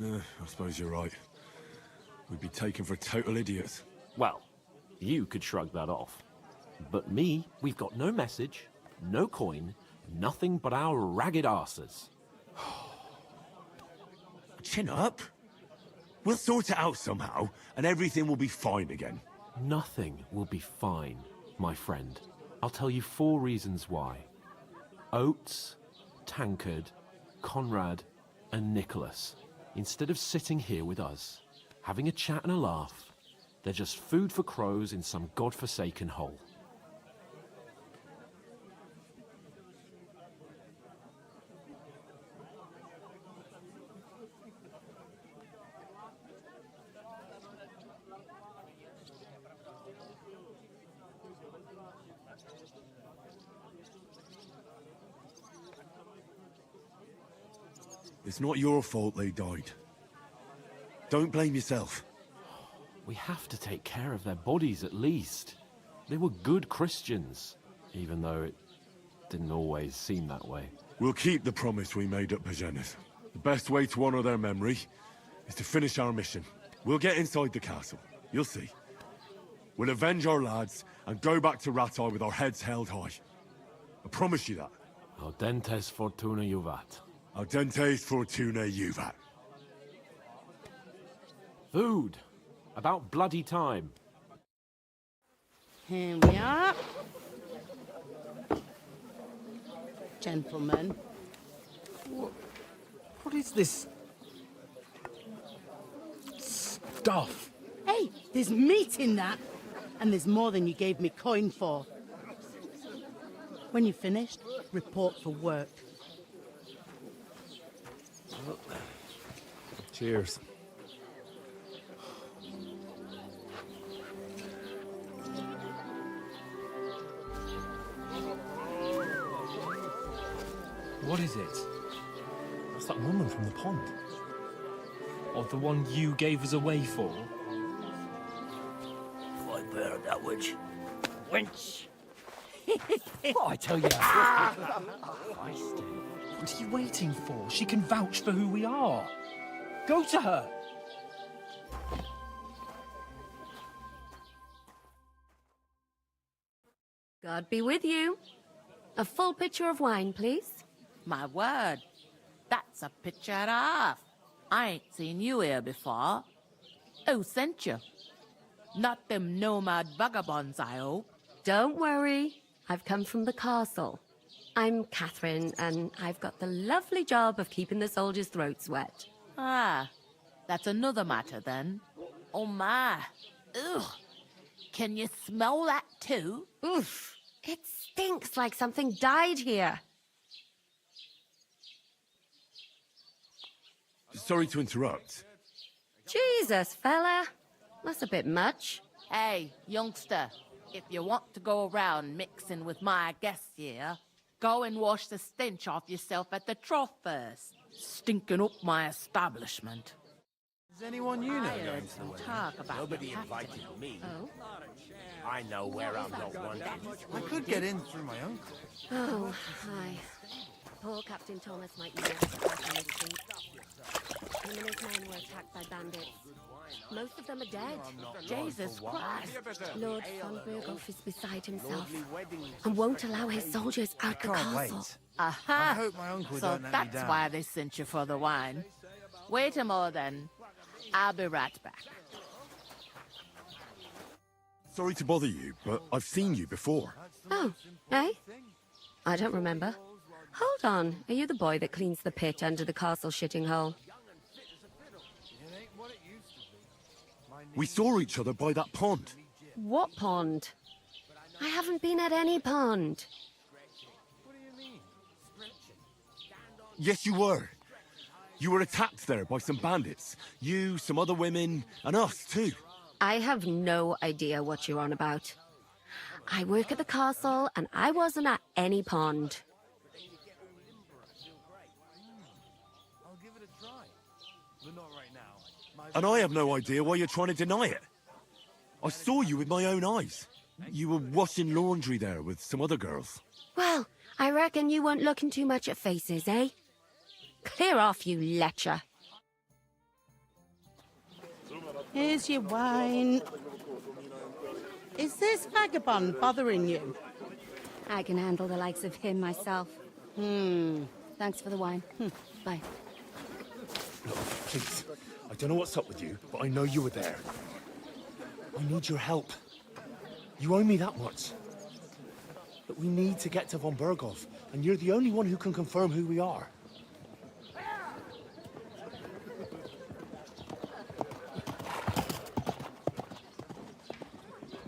I suppose you're right. We'd be taken for total idiots. Well, you could shrug that off. But me, we've got no message, no coin, nothing but our ragged arses. Chin up. We'll sort it out somehow, and everything will be fine again. Nothing will be fine, my friend. I'll tell you 4 reasons why. Oates, Tankard, Conrad, and Nicholas. Instead of sitting here with us, having a chat and a laugh, they're just food for crows in some godforsaken hole. It's not your fault they died. Don't blame yourself. We have to take care of their bodies at least. They were good Christians, even though it didn't always seem that way. We'll keep the promise we made at Bajenis. The best way to honor their memory is to finish our mission. We'll get inside the castle. You'll see. We'll avenge our lads and go back to Ratai with our heads held high. I promise you that. Audentes fortuna juvat. Audentes fortuna juvat. Food. About bloody time. Here we are. Gentlemen. What is this stuff? Hey, there's meat in that. And there's more than you gave me coin for. When you're finished, report for work. Cheers. What is it? It's that woman from the pond. Or the one you gave us away for? I bear that witch. Wench! What I tell you? What are you waiting for? She can vouch for who we are. Go to her. God be with you. A full pitcher of wine, please. My word, that's a picture and a half. I ain't seen you here before. Who sent you? Not them nomad vagabonds, I hope. Don't worry. I've come from the castle. I'm Catherine, and I've got the lovely job of keeping the soldiers' throats wet. Ah, that's another matter then. Oh my. Ugh. Can you smell that too? Oof. It stinks like something died here. Sorry to interrupt. Jesus, fella. That's a bit much. Hey, youngster, if you want to go around mixing with my guests here, go and wash the stench off yourself at the trough first. Stinking up my establishment. Is anyone you know I going heard to the some wedding? talk about Nobody the captain. invited me. Oh? I know where I'm not wanted. I could get in through my uncle. Oh, hi. Poor Captain Thomas might be left back in his seat. Him and his men were attacked by bandits. Most of them are dead. Jesus Christ. Lord von Berghoff is beside himself and won't allow his soldiers out the castle. Aha! I hope my uncle So don't let me that's down. why they sent you for the wine. Wait a moment then. I'll be right back. Sorry to bother you, but I've seen you before. Oh, eh? I don't remember. Hold on. Are you the boy that cleans the pit under the castle shitting hole? We saw each other by that pond. What pond? I haven't been at any pond. Yes, you were. You were attacked there by some bandits. You, some other women, and us too. I have no idea what you're on about. I work at the castle, and I wasn't at any pond. And I have no idea why you're trying to deny it. I saw you with my own eyes. You were washing laundry there with some other girls. Well, I reckon you weren't looking too much at faces, eh? Clear off, you lecher. Here's your wine. Is this vagabond bothering you? I can handle the likes of him myself. Thanks for the wine. Bye. Look, please. I don't know what's up with you, but I know you were there. I need your help. You owe me that much. But we need to get to von Berghoff, and you're the only one who can confirm who we are.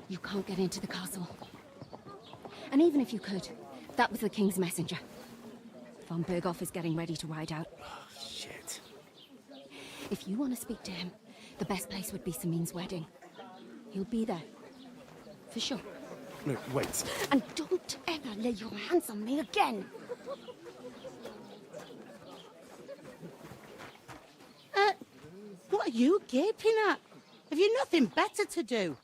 You can't get into the castle. And even if you could, that was the King's messenger. Von Berghoff is getting ready to ride out. Shit. If you want to speak to him, the best place would be Samin's wedding. He'll be there. For sure. Look, wait. And don't ever lay your hands on me again! What are you gaping at? Have you nothing better to do?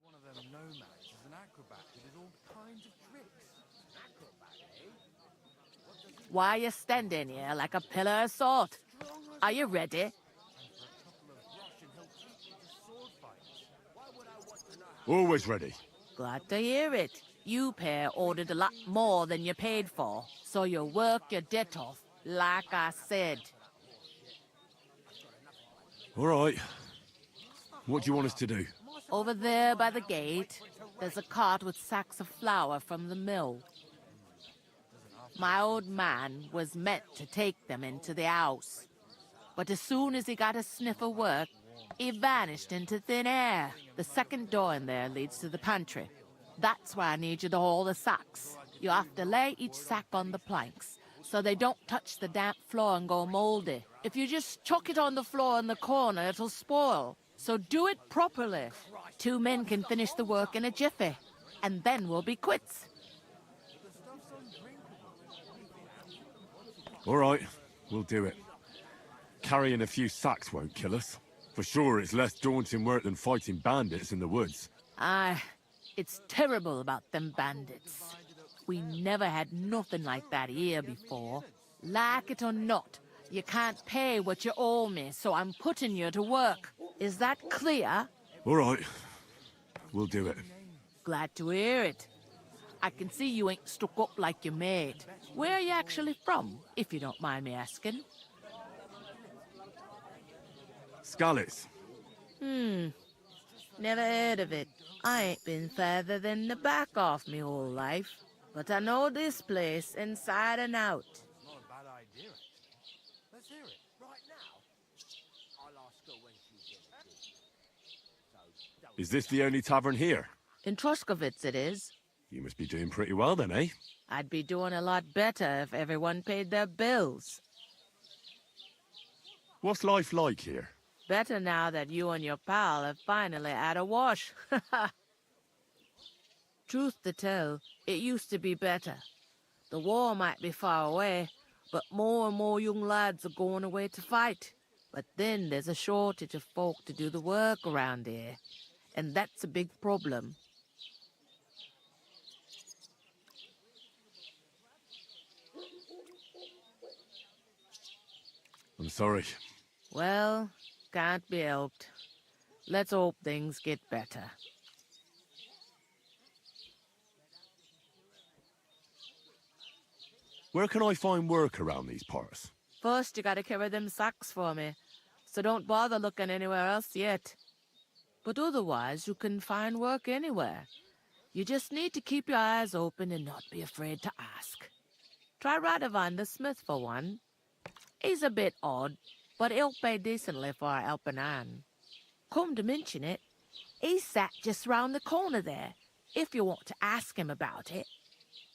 One of them nomads is an acrobat who did all kinds of tricks. Why are you standing here like a pillar of salt? Are you ready? Always ready. Glad to hear it. You pair ordered a lot more than you paid for, so you work your debt off, like I said. All right. What do you want us to do? Over there by the gate, there's a cart with sacks of flour from the mill. My old man was meant to take them into the house, but as soon as he got a sniff of work, he vanished into thin air. The second door in there leads to the pantry. That's why I need you to haul the sacks. You have to lay each sack on the planks, so they don't touch the damp floor and go moldy. If you just chuck it on the floor in the corner, it'll spoil. So do it properly. 2 men can finish the work in a jiffy, and then we'll be quits. All right. we'll do it. Carrying a few sacks won't kill us. For sure, it's less daunting work than fighting bandits in the woods. Aye, it's terrible about them bandits. We never had nothing like that here before. Like it or not, you can't pay what you owe me, so I'm putting you to work. Is that clear? All right. We'll do it. Glad to hear it. I can see you ain't stuck up like your mate. Where are you actually from, if you don't mind me asking? Scallis. Never heard of it. I ain't been further than the back off me whole life. But I know this place inside and out. Not a bad idea. Let's hear it. Right now. I'll ask her when she's ready. Is this the only tavern here? In Truskovitz it is. You must be doing pretty well then, eh? I'd be doing a lot better if everyone paid their bills. What's life like here? Better now that you and your pal have finally had a wash. Truth to tell, it used to be better. The war might be far away, but more and more young lads are going away to fight. But then there's a shortage of folk to do the work around here, and that's a big problem. I'm sorry. Well, can't be helped. Let's hope things get better. Where can I find work around these parts? First, you gotta carry them sacks for me, so don't bother looking anywhere else yet. But otherwise, you can find work anywhere. You just need to keep your eyes open and not be afraid to ask. Try Radovan the smith for one. He's a bit odd, but he'll pay decently for a helping hand. Come to mention it, he's sat just round the corner there, if you want to ask him about it.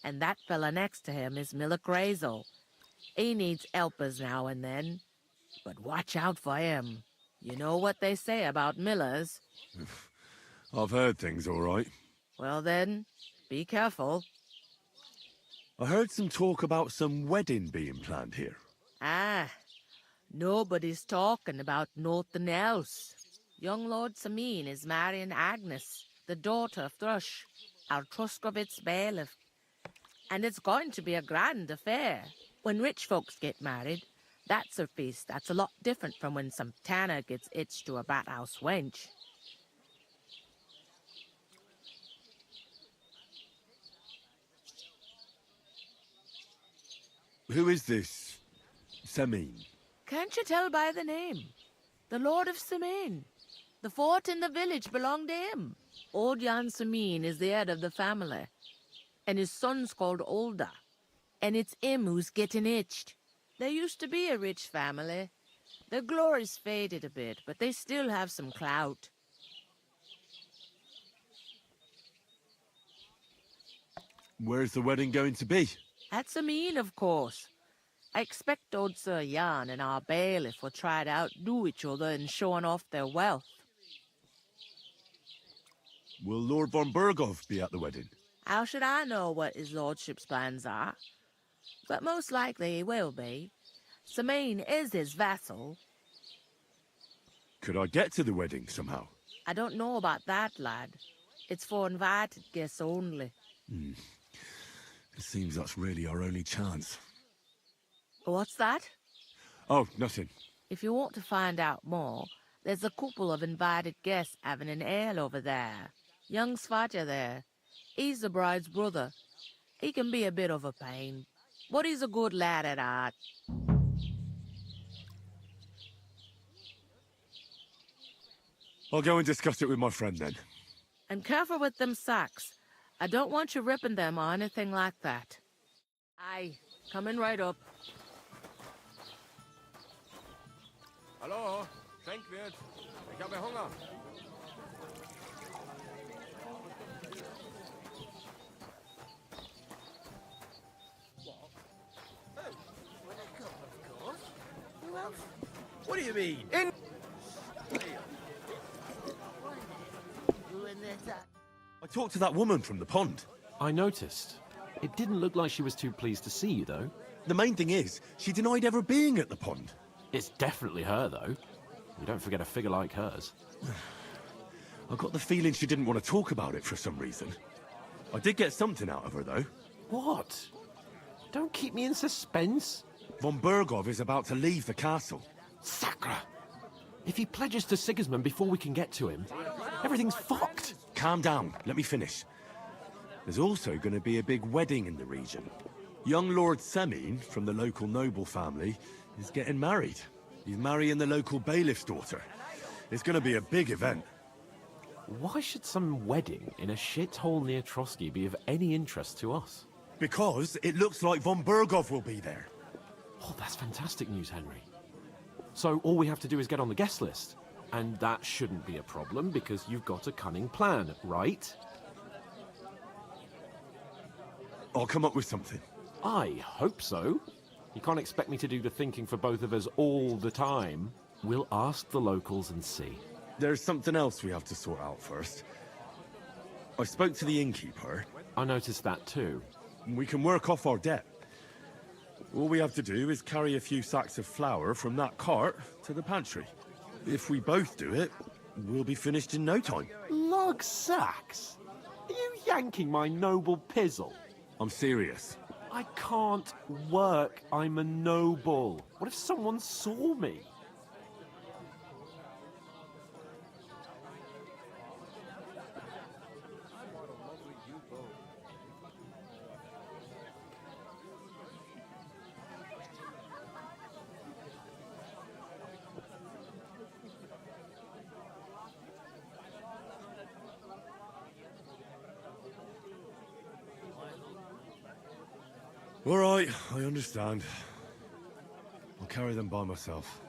And that fella next to him is Miller Crazel. He needs helpers now and then, but watch out for him. You know what they say about Millers. I've heard things all right. Well then, be careful. I heard some talk about some wedding being planned here. Ah, nobody's talking about nothing else. Young Lord Samin is marrying Agnes, the daughter of Thrush, our Truskovitz bailiff. And it's going to be a grand affair. When rich folks get married, that's a feast that's a lot different from when some tanner gets hitched to a bathouse wench. Who is this Samin? Can't you tell by the name? The Lord of Samin. The fort in the village belonged to him. Old Jan Samin is the head of the family, and his son's called Olda. And it's him who's getting itched. There used to be a rich family. Their glory's faded a bit, but they still have some clout. Where's the wedding going to be? At Samin, of course. I expect old Sir Jan and our bailiff will try to outdo each other in showing off their wealth. Will Lord von Berghoff be at the wedding? How should I know what his lordship's plans are? But most likely he will be. Samin is his vassal. Could I get to the wedding somehow? I don't know about that, lad. It's for invited guests only. It seems that's really our only chance. What's that? Oh, nothing. If you want to find out more, there's a couple of invited guests having an ale over there. Young Svatja there. He's the bride's brother. He can be a bit of a pain, but he's a good lad at heart. I'll go and discuss it with my friend then. And careful with them sacks. I don't want you ripping them or anything like that. Aye, coming right up. Hallo, Schenkwirt. Ich habe Hunger. What do you mean? I talked to that woman from the pond. I noticed. It didn't look like she was too pleased to see you, though. The main thing is, she denied ever being at the pond. It's definitely her, though. You don't forget a figure like hers. I got the feeling she didn't want to talk about it for some reason. I did get something out of her, though. What? Don't keep me in suspense. Von Bergov is about to leave the castle. Sacre! If he pledges to Sigismund before we can get to him, everything's fucked. Calm down. Let me finish. There's also going to be a big wedding in the region. Young Lord Semine, from the local noble family, is getting married. He's marrying the local bailiff's daughter. It's going to be a big event. Why should some wedding in a shithole near Trotsky be of any interest to us? Because it looks like Von Bergov will be there. Oh, that's fantastic news, Henry. So all we have to do is get on the guest list. And that shouldn't be a problem because you've got a cunning plan, right? I'll come up with something. I hope so. You can't expect me to do the thinking for both of us all the time. We'll ask the locals and see. There's something else we have to sort out first. I spoke to the innkeeper. I noticed that too. We can work off our debt. All we have to do is carry a few sacks of flour from that cart to the pantry. If we both do it, we'll be finished in no time. Lug sacks? Are you yanking my noble pizzle? I'm serious. I can't work. I'm a noble. What if someone saw me? All right, I understand. I'll carry them by myself.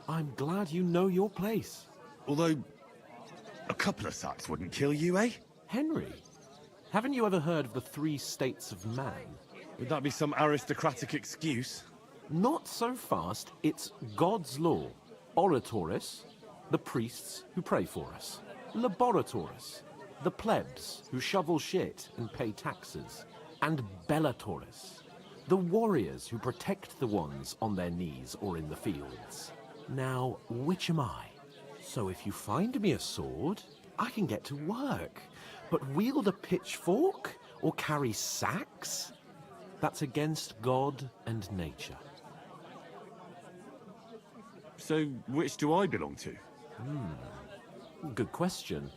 I'm glad you know your place. Although, a couple of sacks wouldn't kill you, eh? Henry, haven't you ever heard of the 3 states of man? Would that be some aristocratic excuse? Not so fast. It's God's law. Oratoris, the priests who pray for us. Laboratoris, the plebs who shovel shit and pay taxes. And Bellatoris, the warriors who protect the ones on their knees or in the fields. Now, which am I? So if you find me a sword, I can get to work. But wield a pitchfork or carry sacks? That's against God and nature. So, which do I belong to? Good question.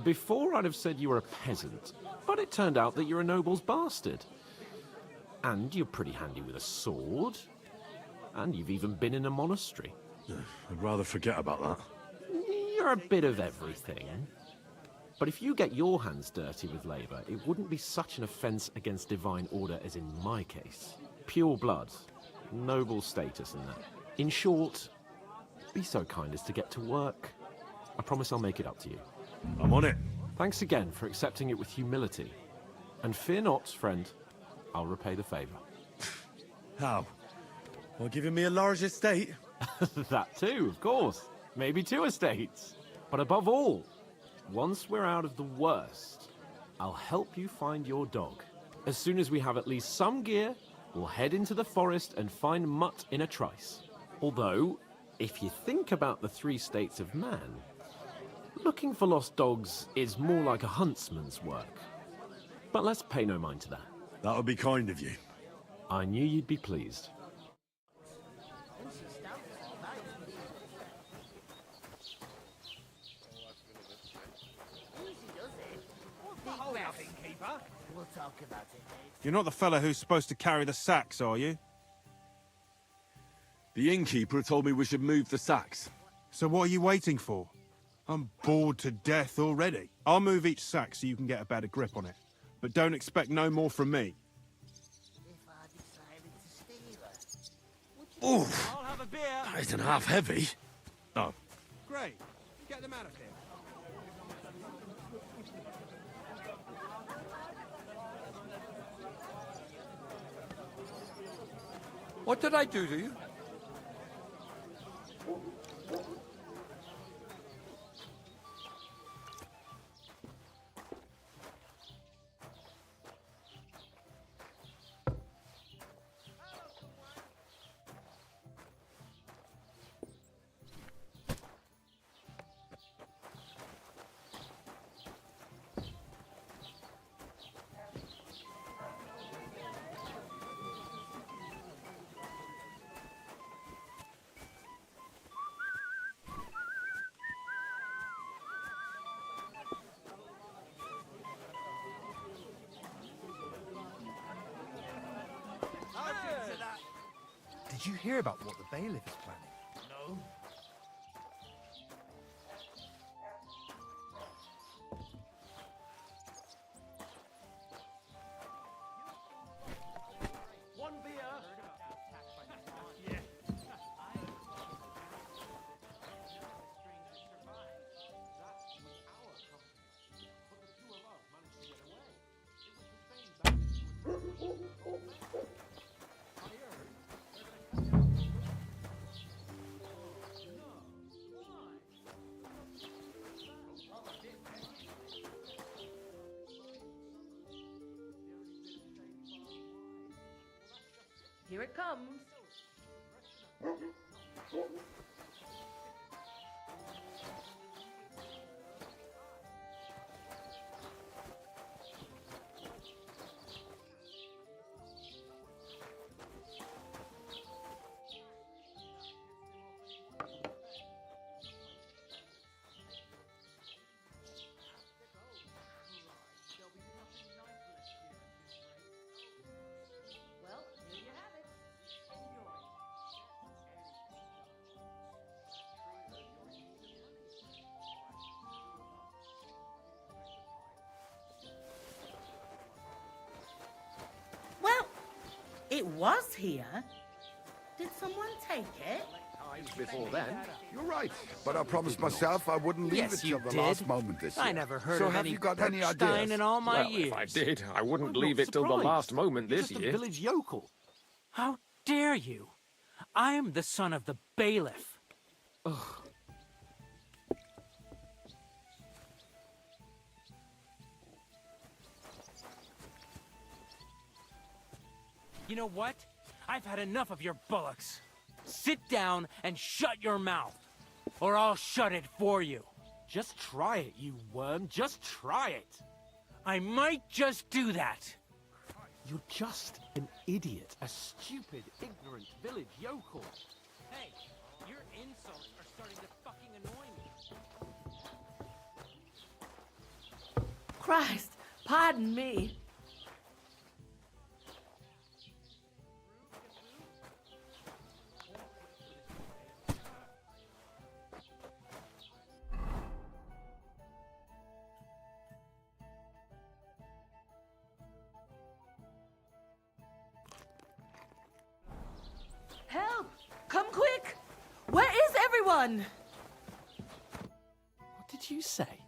Before I'd have said you were a peasant, but it turned out that you're a noble's bastard. And you're pretty handy with a sword. And you've even been in a monastery. I'd rather forget about that. You're a bit of everything. But if you get your hands dirty with labour, it wouldn't be such an offence against divine order as in my case. Pure blood, noble status and that. In short, be so kind as to get to work. I promise I'll make it up to you. I'm on it. Thanks again for accepting it with humility. And fear not, friend, I'll repay the favour. How? By giving me a large estate? That too, of course. Maybe 2 estates. But above all, once we're out of the worst, I'll help you find your dog. As soon as we have at least some gear, we'll head into the forest and find Mutt in a trice. Although, if you think about the 3 states of man, looking for lost dogs is more like a huntsman's work. But let's pay no mind to that. That would be kind of you. I knew you'd be pleased. We'll talk about it later. You're not the fella who's supposed to carry the sacks, are you? The innkeeper told me we should move the sacks. So what are you waiting for? I'm bored to death already. I'll move each sack so you can get a better grip on it. But don't expect no more from me. Ooh, that isn't half heavy. Oh. Great. Get them out of here. What did I do to you? Did you hear about what the bailiff is planning? No. One beer. Here it comes. Well, here you have it. Enjoy. Well, it was here. Did someone take it? Before then. You're right, but I promised myself I wouldn't leave Yes, it till you the did. last moment this year. I never heard so of have any you got any Perkstein ideas? in all my Well, years. if I did, I wouldn't I'm leave not it till the surprised. last moment You're this just a year. village yokel. How dare you? I am the son of the bailiff. Ugh. You know what? I've had enough of your bullocks. Sit down and shut your mouth, or I'll shut it for you. Just try it, you worm. Just try it. I might just do that. You're just an idiot. A stupid, ignorant village yokel. Hey, your insults are starting to fucking annoy me. Christ, pardon me. Help! Come quick! Where is everyone? What did you say?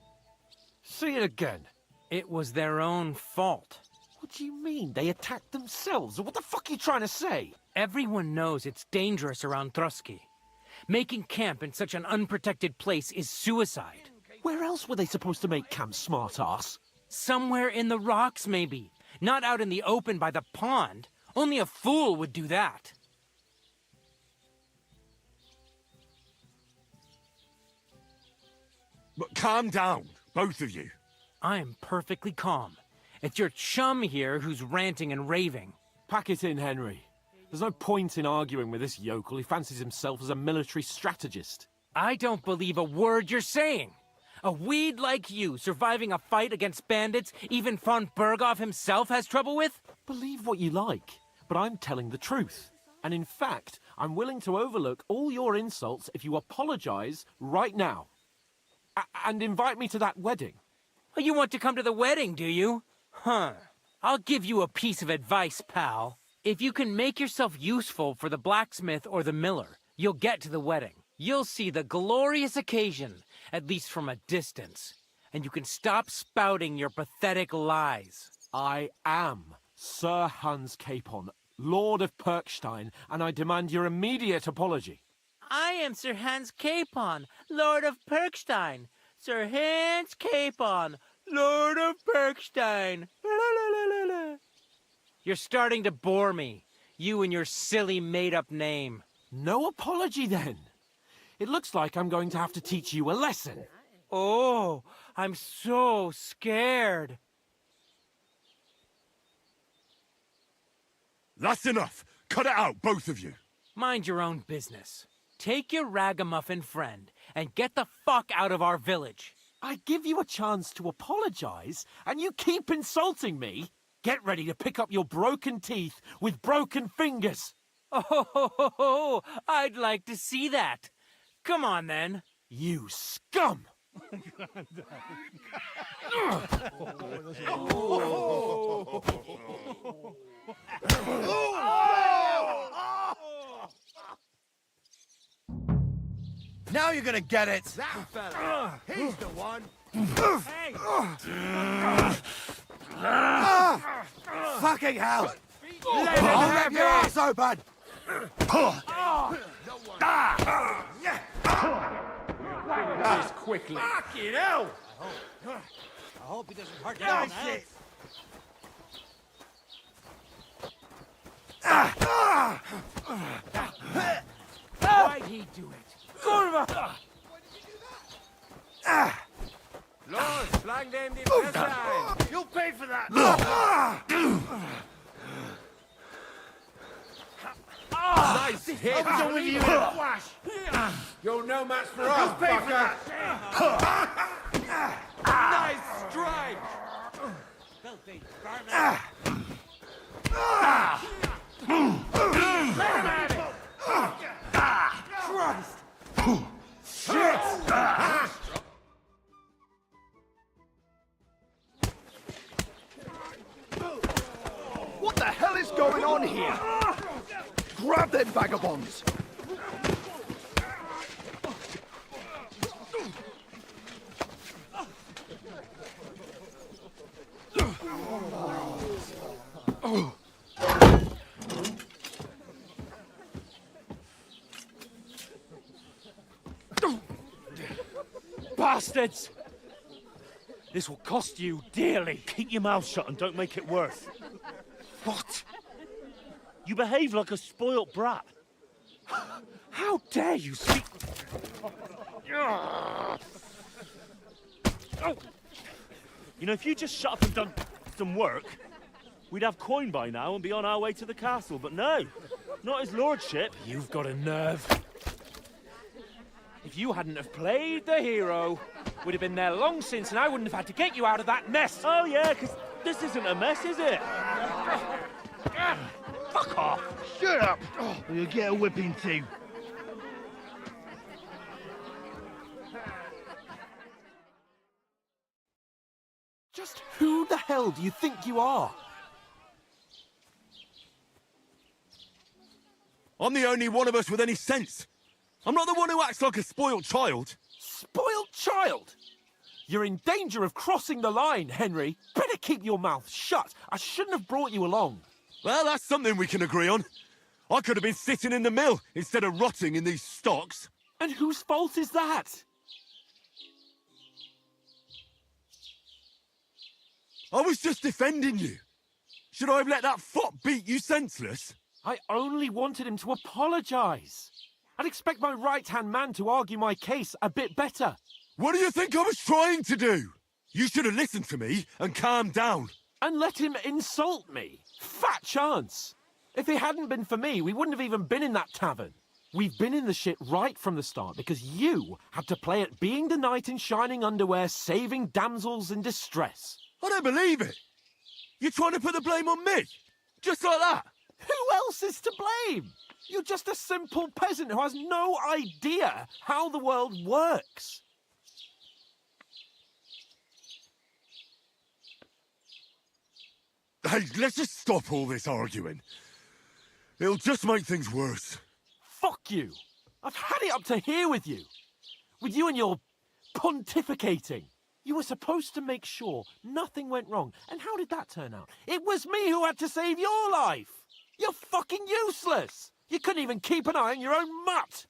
Say it again. It was their own fault. What do you mean? They attacked themselves? What the fuck are you trying to say? Everyone knows it's dangerous around Trusky. Making camp in such an unprotected place is suicide. Where else were they supposed to make camp, smart-ass? Somewhere in the rocks, maybe. Not out in the open by the pond. Only a fool would do that. But calm down, both of you. I'm perfectly calm. It's your chum here who's ranting and raving. Pack it in, Henry. There's no point in arguing with this yokel. He fancies himself as a military strategist. I don't believe a word you're saying. A weed like you surviving a fight against bandits even von Berghoff himself has trouble with? Believe what you like, but I'm telling the truth. And in fact, I'm willing to overlook all your insults if you apologize right now. And invite me to that wedding. Oh, you want to come to the wedding, do you? Huh. I'll give you a piece of advice, pal. If you can make yourself useful for the blacksmith or the miller, you'll get to the wedding. You'll see the glorious occasion, at least from a distance. And you can stop spouting your pathetic lies. I am Sir Hans Capon, Lord of Perkstein, and I demand your immediate apology. I am Sir Hans Capon, Lord of Perkstein. Sir Hans Capon, Lord of Perkstein. You're starting to bore me. You and your silly made-up name. No apology, then. It looks like I'm going to have to teach you a lesson. Oh, I'm so scared. That's enough. Cut it out, both of you. Mind your own business. Take your ragamuffin friend and get the fuck out of our village. I give you a chance to apologize, and you keep insulting me? Get ready to pick up your broken teeth with broken fingers. Oh, I'd like to see that. Come on, then. You scum! Now you're gonna get it! That fella, he's the one. Fucking hell! I'll rip your ass open! This quickly. Fucking hell! I hope he doesn't hurt you. Nice now. hit. Why'd he do it? Kurva! Los, flag them the best line. You'll pay for that! Nice hit. I'll be done with you in a flash! You're no match for us, You'll pay for fucker. that! Nice strike. Filthy vermin! Christ! Shit! What the hell is going on here? Grab them vagabonds! Bastards! This will cost you dearly. Keep your mouth shut and don't make it worse. What? You behave like a spoilt brat. How dare you speak... You know, if you just shut up and done some work, we'd have coin by now and be on our way to the castle. But no, not his lordship. You've got a nerve. If you hadn't have played the hero, we'd have been there long since and I wouldn't have had to get you out of that mess. Oh yeah, because this isn't a mess, is it? Fuck off. Shut up! Or you'll get a whipping too. Just who the hell do you think you are? I'm the only one of us with any sense. I'm not the one who acts like a spoiled child. Spoiled child? You're in danger of crossing the line, Henry. Better keep your mouth shut. I shouldn't have brought you along. Well, that's something we can agree on. I could have been sitting in the mill instead of rotting in these stocks. And whose fault is that? I was just defending you. Should I have let that fop beat you senseless? I only wanted him to apologise. I'd expect my right-hand man to argue my case a bit better. What do you think I was trying to do? You should have listened to me and calmed down. And let him insult me. Fat chance. If it hadn't been for me, we wouldn't have even been in that tavern. We've been in the shit right from the start because you had to play at being the knight in shining underwear, saving damsels in distress. I don't believe it. You're trying to put the blame on me? Just like that? Who else is to blame? You're just a simple peasant who has no idea how the world works. Hey, let's just stop all this arguing. It'll just make things worse. Fuck you. I've had it up to here with you. With you and your pontificating. You were supposed to make sure nothing went wrong. And how did that turn out? It was me who had to save your life. You're fucking useless. You couldn't even keep an eye on your own mutt.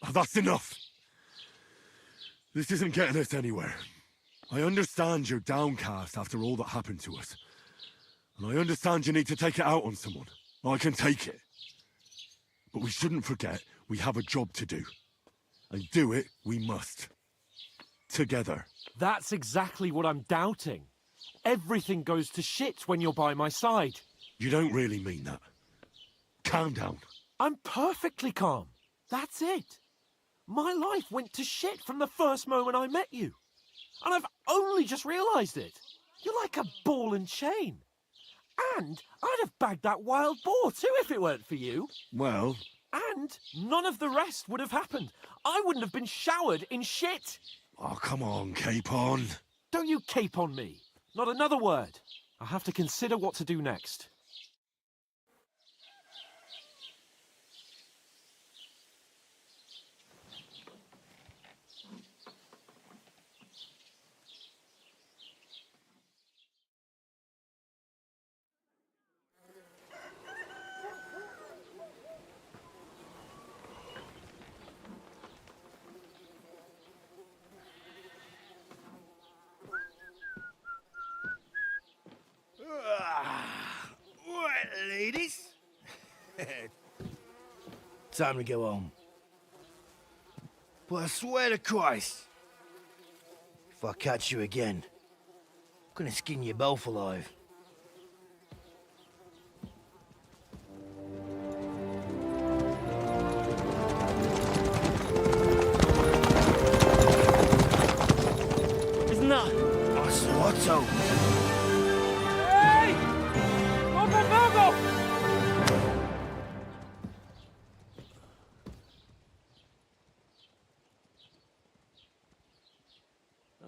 Oh, that's enough. This isn't getting us anywhere. I understand you're downcast after all that happened to us. And I understand you need to take it out on someone. I can take it. But we shouldn't forget we have a job to do. And do it we must. Together. That's exactly what I'm doubting. Everything goes to shit when you're by my side. You don't really mean that. Calm down. I'm perfectly calm. That's it. My life went to shit from the first moment I met you. And I've only just realised it. You're like a ball and chain. And I'd have bagged that wild boar too if it weren't for you. Well... And none of the rest would have happened. I wouldn't have been showered in shit. Oh, come on, Capon. Don't you cape on me. Not another word. I'll have to consider what to do next. Right, ladies. Time to go home. But I swear to Christ, if I catch you again, I'm gonna skin you both alive. Isn't that? Otto. Hey! Go!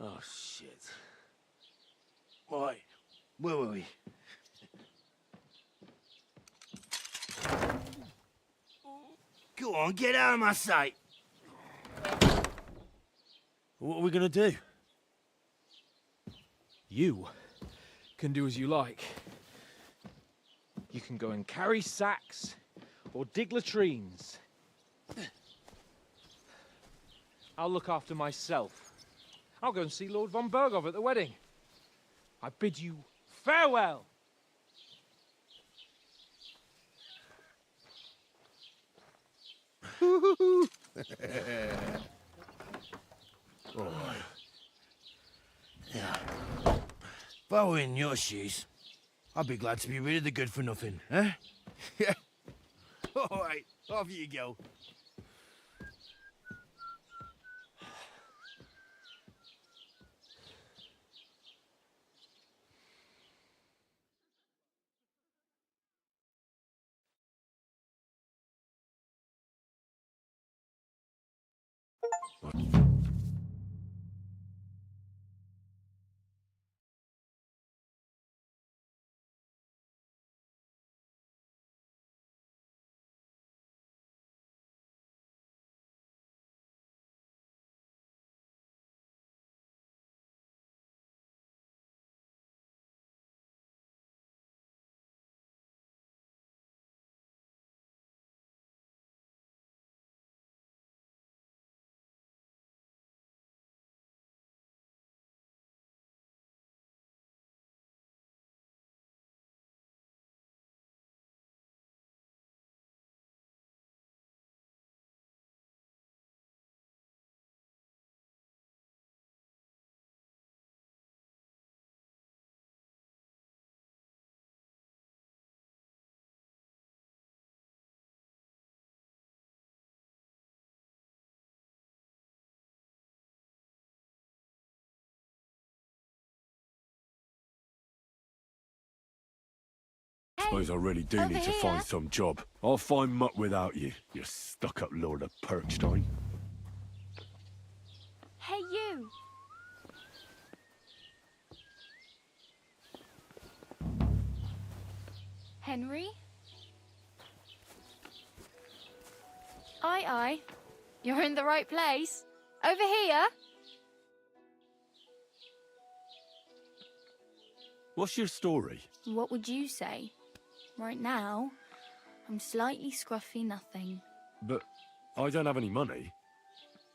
Oh, shit. Right, where were we? Go on, get out of my sight. What are we gonna do? You can do as you like. You can go and carry sacks or dig latrines. I'll look after myself. I'll go and see Lord von Berghoff at the wedding. I bid you farewell. Alright. Yeah. If I were in your shoes, I'd be glad to be rid of the good for nothing, eh? Yeah. Alright, off you go. Suppose I really do need to find some job. I'll find muck without you, you stuck-up Lord of Perkstein. Hey, you! Henry? Aye. You're in the right place. Over here. What's your story? What would you say? Right now, I'm slightly scruffy nothing. But I don't have any money.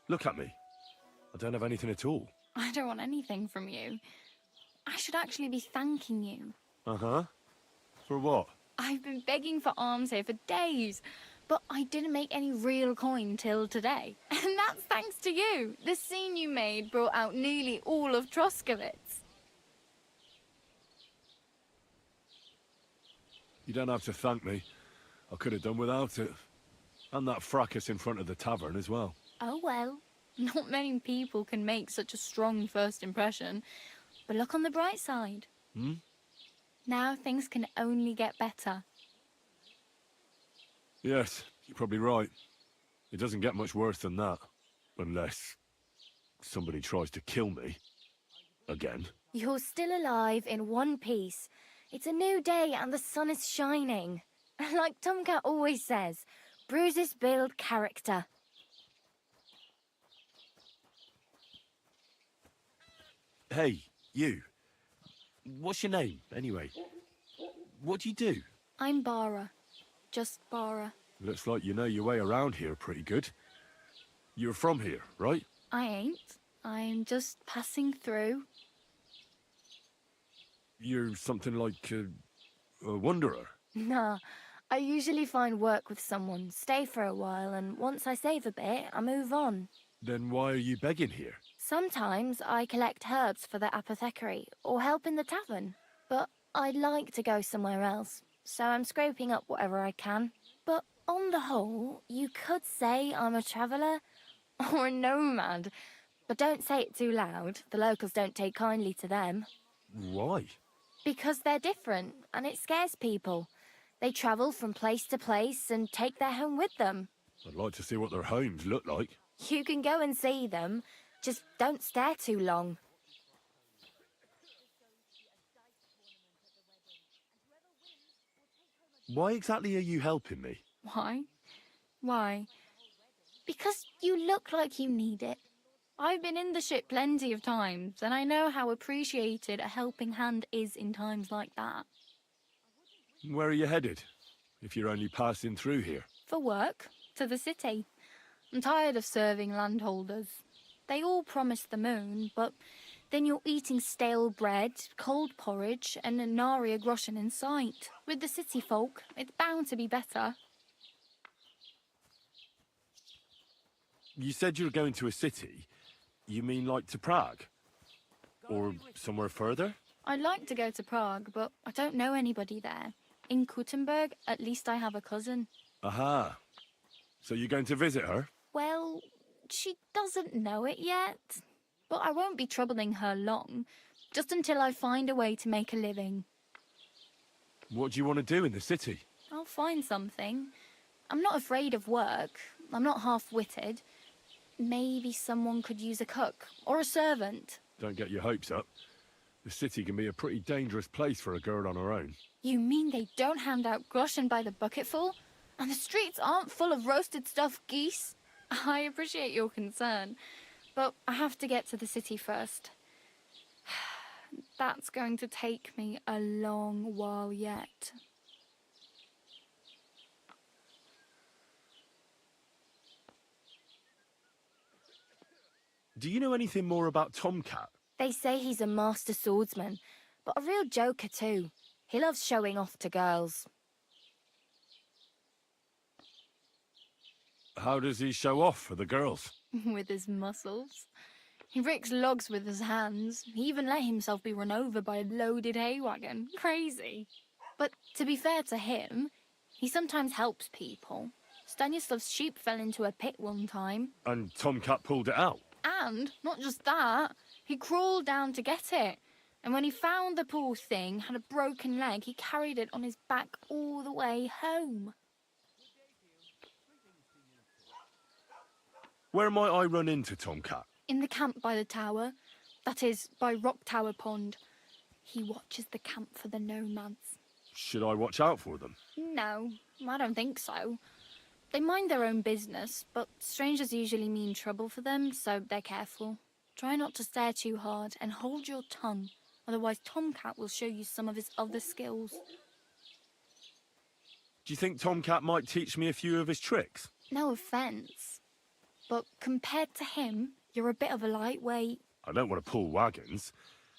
Look at me. I don't have anything at all. I don't want anything from you. I should actually be thanking you. Uh-huh. For what? I've been begging for alms here for days, but I didn't make any real coin till today. And that's thanks to you. The scene you made brought out nearly all of Troskowitz. You don't have to thank me. I could have done without it. And that fracas in front of the tavern as well. Oh well, not many people can make such a strong first impression. But look on the bright side. Hmm? Now things can only get better. Yes, you're probably right. It doesn't get much worse than that. Unless somebody tries to kill me. Again. You're still alive in one piece. It's a new day and the sun is shining. Like Tomcat always says, bruises build character. Hey, you. What's your name, anyway? What do you do? I'm Bara. Just Bara. Looks like you know your way around here pretty good. You're from here, right? I ain't. I'm just passing through. You're something like a wanderer. Nah, I usually find work with someone, stay for a while, and once I save a bit, I move on. Then why are you begging here? Sometimes I collect herbs for the apothecary, or help in the tavern. But I'd like to go somewhere else, so I'm scraping up whatever I can. But on the whole, you could say I'm a traveller, or a nomad. But don't say it too loud, the locals don't take kindly to them. Why? Because they're different, and it scares people. They travel from place to place and take their home with them. I'd like to see what their homes look like. You can go and see them, just don't stare too long. Why exactly are you helping me? Why? Why? Because you look like you need it. I've been in the ship plenty of times, and I know how appreciated a helping hand is in times like that. Where are you headed? If you're only passing through here. For work, to the city. I'm tired of serving landholders. They all promise the moon, but then you're eating stale bread, cold porridge, and a nary a groschen in sight. With the city folk, it's bound to be better. You said you were going to a city. You mean like to Prague? Or somewhere further? I'd like to go to Prague, but I don't know anybody there. In Kuttenberg, at least I have a cousin. Aha. So you're going to visit her? Well, she doesn't know it yet. But I won't be troubling her long, just until I find a way to make a living. What do you want to do in the city? I'll find something. I'm not afraid of work. I'm not half-witted. Maybe someone could use a cook or a servant. Don't get your hopes up. The city can be a pretty dangerous place for a girl on her own. You mean they don't hand out groschen by the bucketful? And the streets aren't full of roasted stuffed geese? I appreciate your concern, but I have to get to the city first. That's going to take me a long while yet. Do you know anything more about Tomcat? They say he's a master swordsman, but a real joker too. He loves showing off to girls. How does he show off for the girls? With his muscles. He ricks logs with his hands. He even let himself be run over by a loaded hay wagon. Crazy. But to be fair to him, he sometimes helps people. Stanislav's sheep fell into a pit one time. And Tomcat pulled it out? And, not just that, he crawled down to get it. And when he found the poor thing had a broken leg, he carried it on his back all the way home. Where might I run into Tomcat? In the camp by the tower. That is, by Rock Tower Pond. He watches the camp for the nomads. Should I watch out for them? No, I don't think so. They mind their own business, but strangers usually mean trouble for them, so they're careful. Try not to stare too hard and hold your tongue, otherwise Tomcat will show you some of his other skills. Do you think Tomcat might teach me a few of his tricks? No offence, but compared to him, you're a bit of a lightweight. I don't want to pull wagons,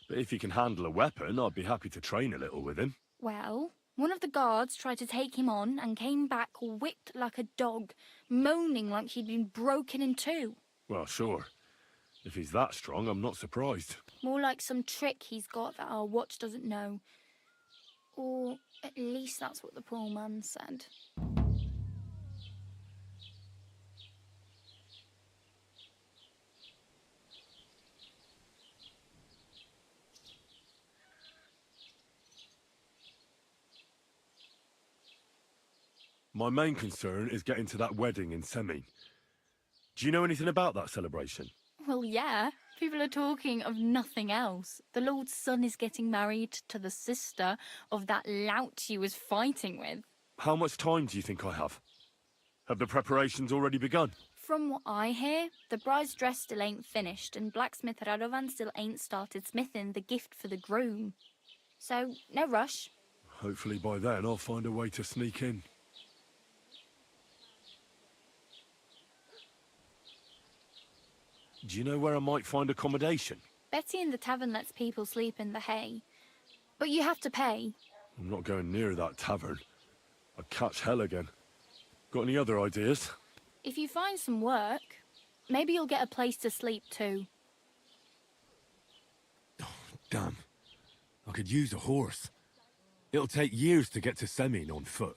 but if he can handle a weapon, I'd be happy to train a little with him. Well, one of the guards tried to take him on and came back whipped like a dog, moaning like he'd been broken in two. Well, sure. If he's that strong, I'm not surprised. More like some trick he's got that our watch doesn't know. Or at least that's what the poor man said. My main concern is getting to that wedding in Semin. Do you know anything about that celebration? Well, yeah. People are talking of nothing else. The Lord's son is getting married to the sister of that lout he was fighting with. How much time do you think I have? Have the preparations already begun? From what I hear, the bride's dress still ain't finished, and blacksmith Radovan still ain't started smithing the gift for the groom. So, no rush. Hopefully by then I'll find a way to sneak in. Do you know where I might find accommodation? Betty in the tavern lets people sleep in the hay. But you have to pay. I'm not going near that tavern. I'd catch hell again. Got any other ideas? If you find some work, maybe you'll get a place to sleep too. Damn. I could use a horse. It'll take years to get to Semin on foot.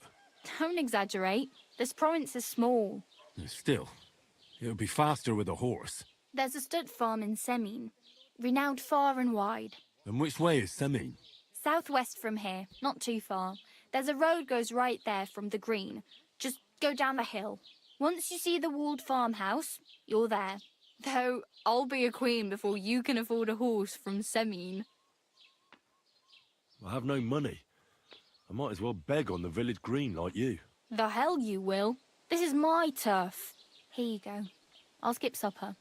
Don't exaggerate. This province is small. Still, it'll be faster with a horse. There's a stud farm in Semin, renowned far and wide. And which way is Semin? Southwest from here, not too far. There's a road goes right there from the green. Just go down the hill. Once you see the walled farmhouse, you're there. Though, I'll be a queen before you can afford a horse from Semin. I have no money. I might as well beg on the village green like you. The hell you will. This is my turf. Here you go. I'll skip supper.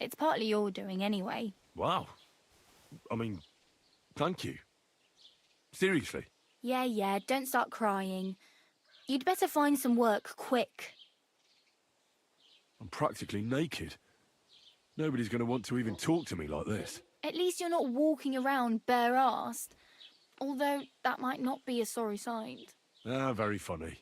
It's partly your doing anyway. Wow. I mean, thank you. Seriously. Yeah, don't start crying. You'd better find some work quick. I'm practically naked. Nobody's going to want to even talk to me like this. At least you're not walking around bare-assed. Although, that might not be a sorry sight. Ah, very funny.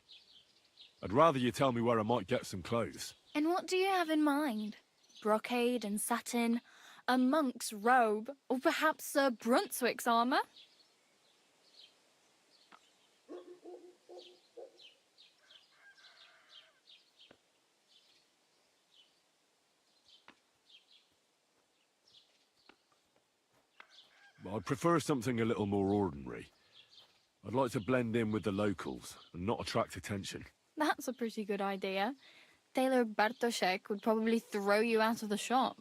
I'd rather you tell me where I might get some clothes. And what do you have in mind? Brocade and satin, a monk's robe, or perhaps Sir Brunswick's armour? I'd prefer something a little more ordinary. I'd like to blend in with the locals and not attract attention. That's a pretty good idea. Tailor Bartoszek would probably throw you out of the shop.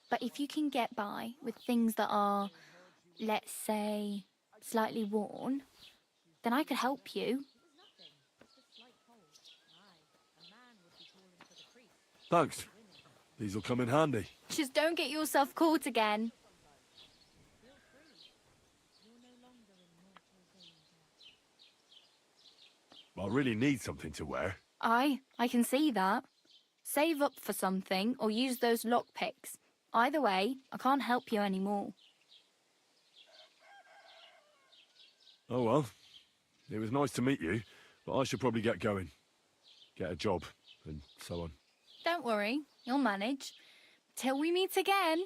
But if you can get by with things that are, let's say, slightly worn, then I could help you. Thanks. These'll come in handy. Just don't get yourself caught again. I really need something to wear. I can see that. Save up for something or use those lockpicks. Either way, I can't help you anymore. Oh well. It was nice to meet you, but I should probably get going. Get a job, and so on. Don't worry, you'll manage. Till we meet again.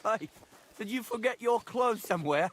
Hey, did you forget your clothes somewhere?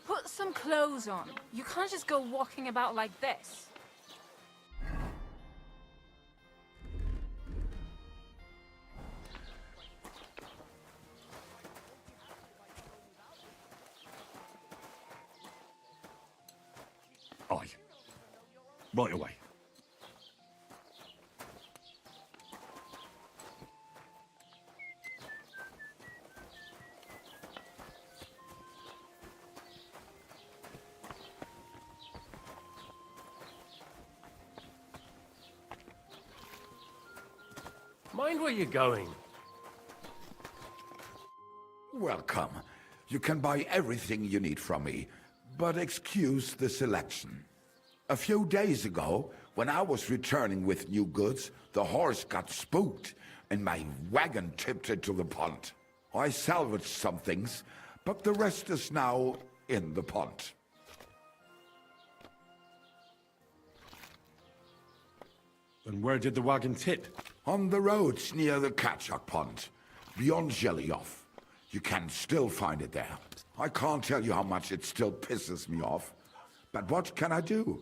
Put some clothes on. You can't just go walking about like this. Aye. Right away. Mind where you're going. Welcome. You can buy everything you need from me, but excuse the selection. A few days ago, when I was returning with new goods, the horse got spooked and my wagon tipped into the pond. I salvaged some things, but the rest is now in the pond. And where did the wagon tip? On the roads near the Catchuck Pond, beyond Jellyoff. You can still find it there. I can't tell you how much it still pisses me off. But what can I do?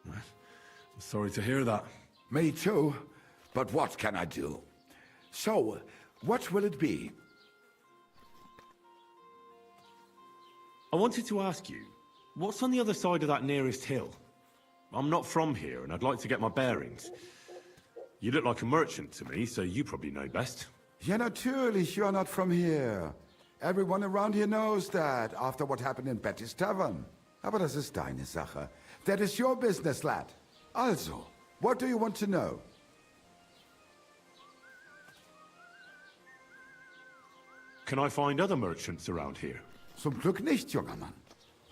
I'm sorry to hear that. Me too. But what can I do? So, what will it be? I wanted to ask you, what's on the other side of that nearest hill? I'm not from here, and I'd like to get my bearings. You look like a merchant to me, so you probably know best. Ja, natürlich, you're not from here. Everyone around here knows that, after what happened in Betty's Tavern. Aber das ist deine Sache. That is your business, lad. Also, what do you want to know? Can I find other merchants around here? Zum Glück nicht, junger Mann.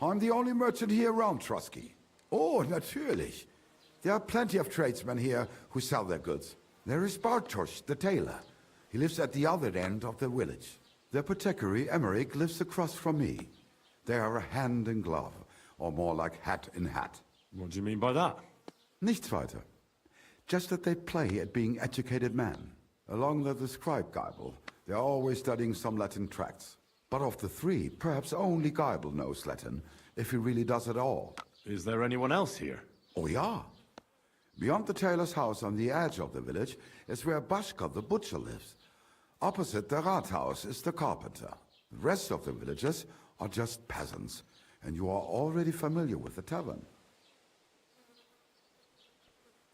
I'm the only merchant here around, Trusky. Oh, natürlich. There are plenty of tradesmen here who sell their goods. There is Bartosz, the tailor. He lives at the other end of the village. The apothecary, Emmerich, lives across from me. They are a hand in glove, or more like hat in hat. What do you mean by that? Nichts weiter. Just that they play at being educated men. Along with the scribe Geibel, they are always studying some Latin tracts. But of the three, perhaps only Geibel knows Latin, if he really does at all. Is there anyone else here? Oh ja. Beyond the tailor's house on the edge of the village is where Bashka the butcher lives. Opposite the Rathaus is the carpenter. The rest of the villagers are just peasants, and you are already familiar with the tavern.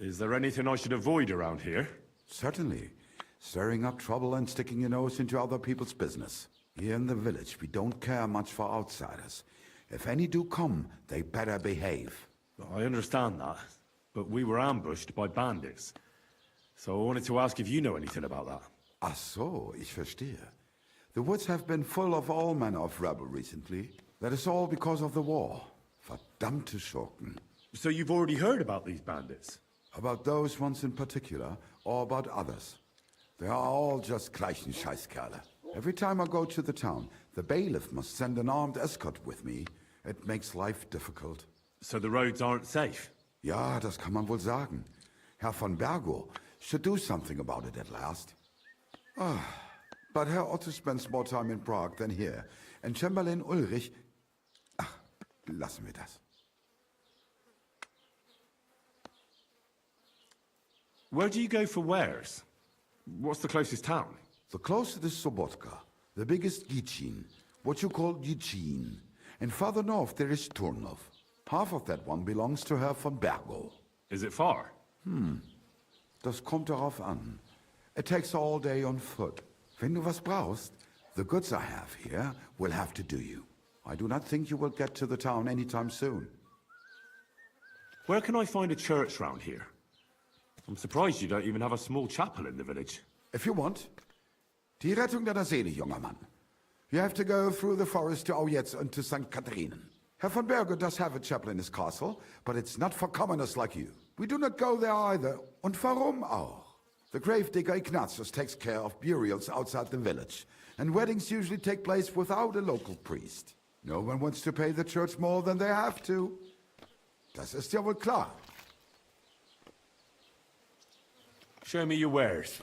Is there anything I should avoid around here? Certainly. Stirring up trouble and sticking your nose into other people's business. Here in the village, we don't care much for outsiders. If any do come, they better behave. I understand that, but we were ambushed by bandits. So I wanted to ask if you know anything about that. Ach so, ich verstehe. The woods have been full of all manner of rebel recently. That is all because of the war. Verdammte Schurken. So you've already heard about these bandits? About those ones in particular, or about others. They are all just gleichen Scheißkerle. Every time I go to the town, the bailiff must send an armed escort with me. It makes life difficult. So the roads aren't safe? Ja, das kann man wohl sagen. Herr von Bergo should do something about it at last. But Herr Otto spends more time in Prague than here. And Chamberlain Ulrich... Ach, lassen wir das. Where do you go for wares? What's the closest town? The closest is Sobotka, the biggest Gichin, what you call Gichin. And farther north there is Turnov. Half of that one belongs to Herr von Bergo. Is it far? Das kommt darauf an. It takes all day on foot. Wenn du was brauchst, the goods I have here will have to do you. I do not think you will get to the town anytime soon. Where can I find a church round here? I'm surprised you don't even have a small chapel in the village. If you want. Die Rettung deiner Seele, junger Mann. You have to go through the forest to Aujetz and to St. Catharinen. Herr von Berger does have a chapel in his castle, but it's not for commoners like you. We do not go there either. Und warum auch? The gravedigger Ignatius takes care of burials outside the village, and weddings usually take place without a local priest. No one wants to pay the church more than they have to. Das ist ja wohl klar. Show me your wares.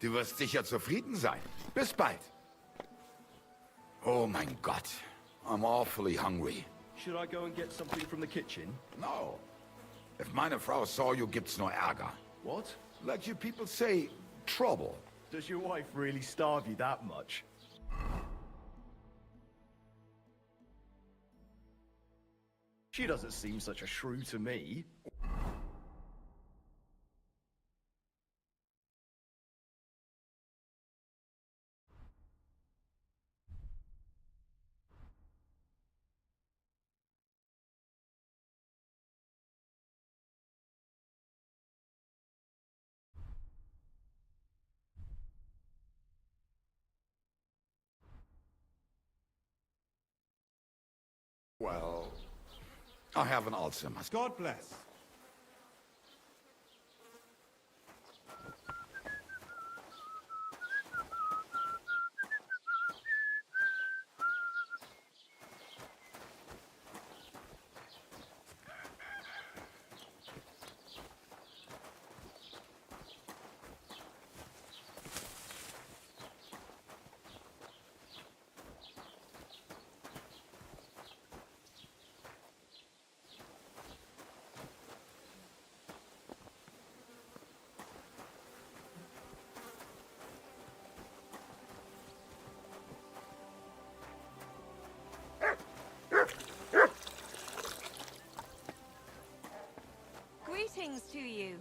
Du wirst sicher zufrieden sein. Bis bald. Oh mein Gott. I'm awfully hungry. Should I go and get something from the kitchen? No. If meine Frau saw you, gibt's nur Ärger. What? Like you people say, trouble. Does your wife really starve you that much? She doesn't seem such a shrew to me. Well, I have an Alzheimer's. God bless. Greetings to you.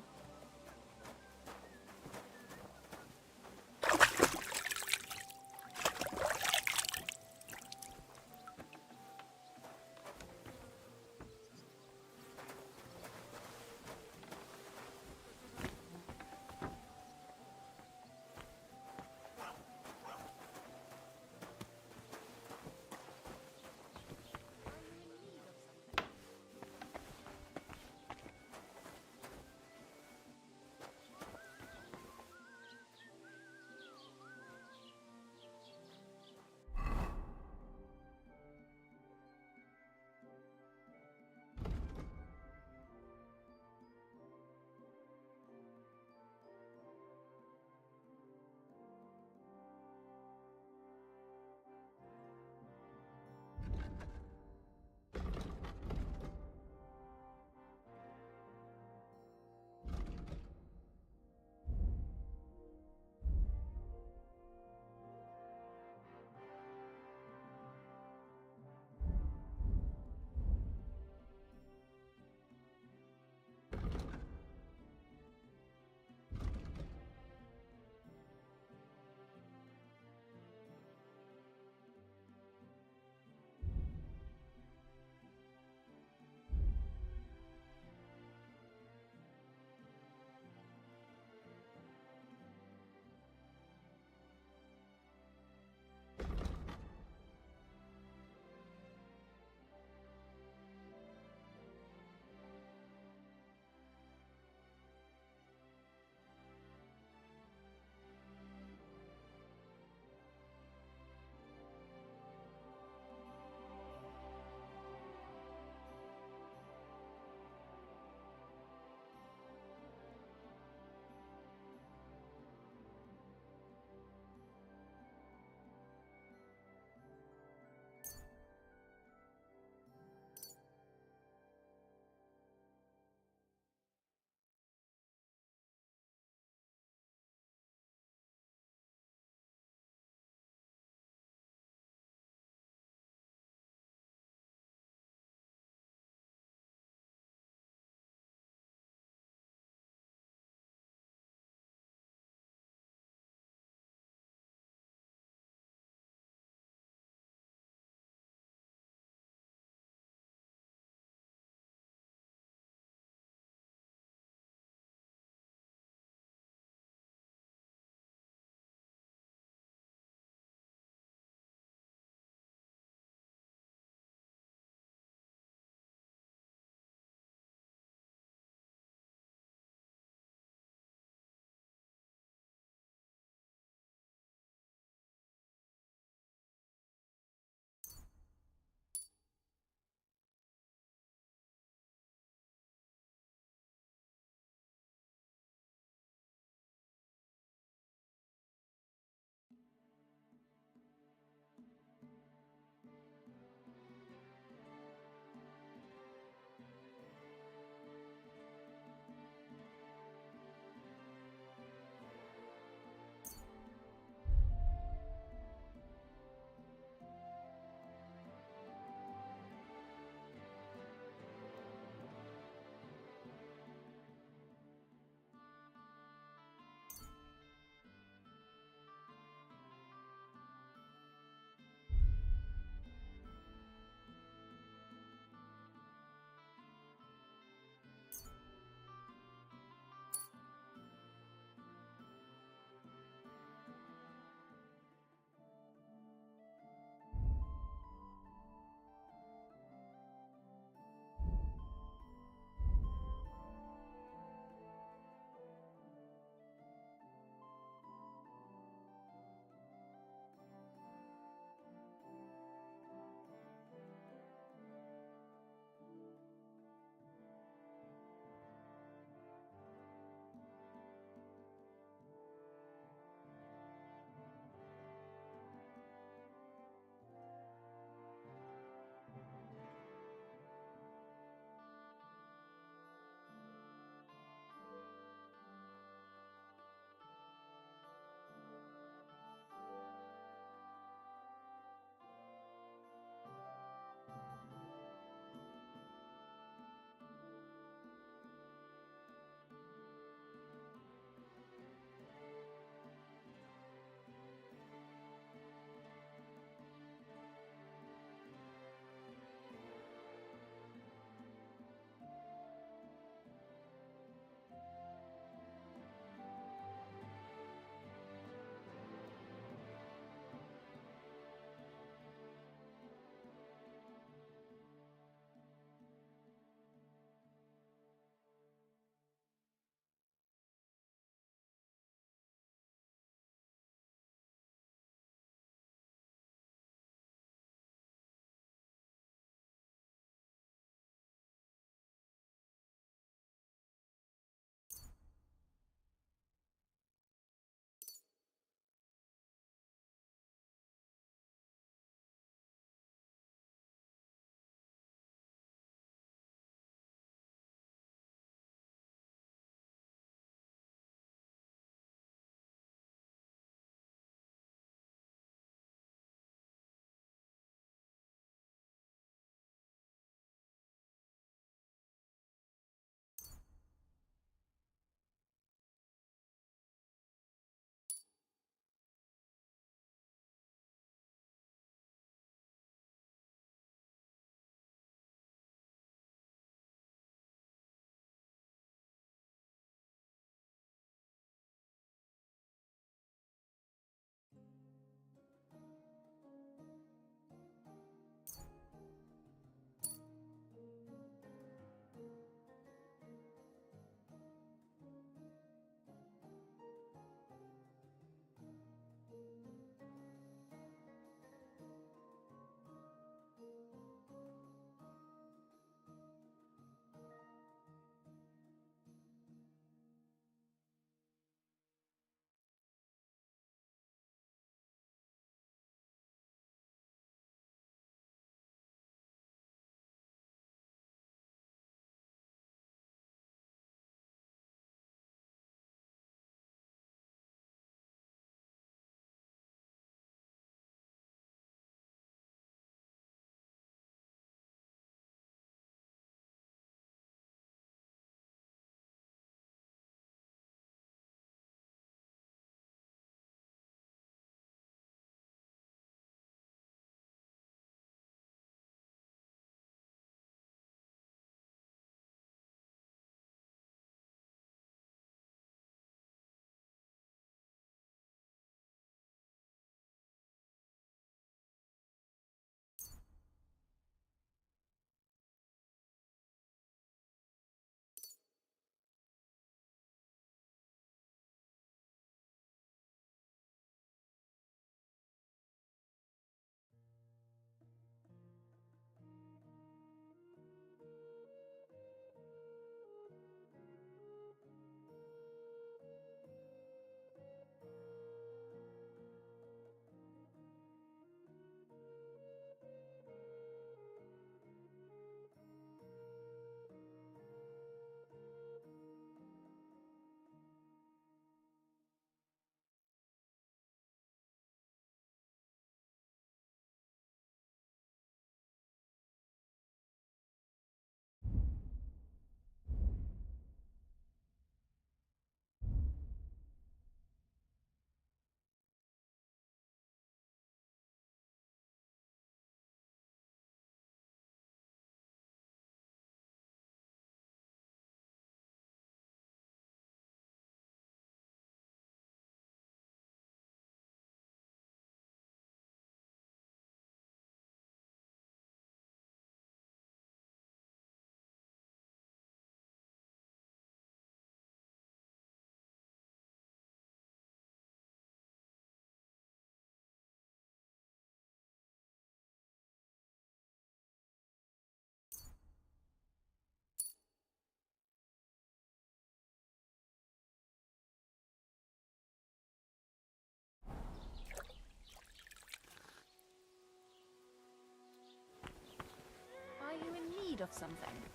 rid of something.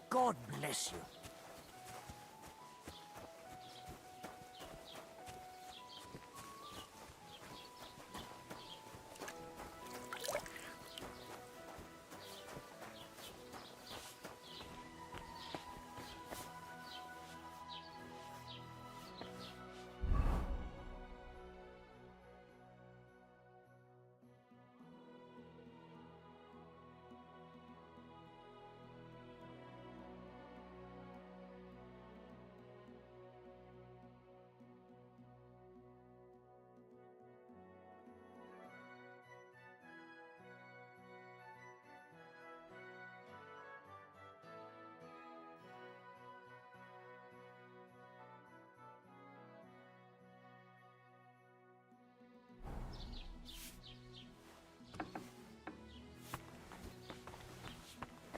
God bless you.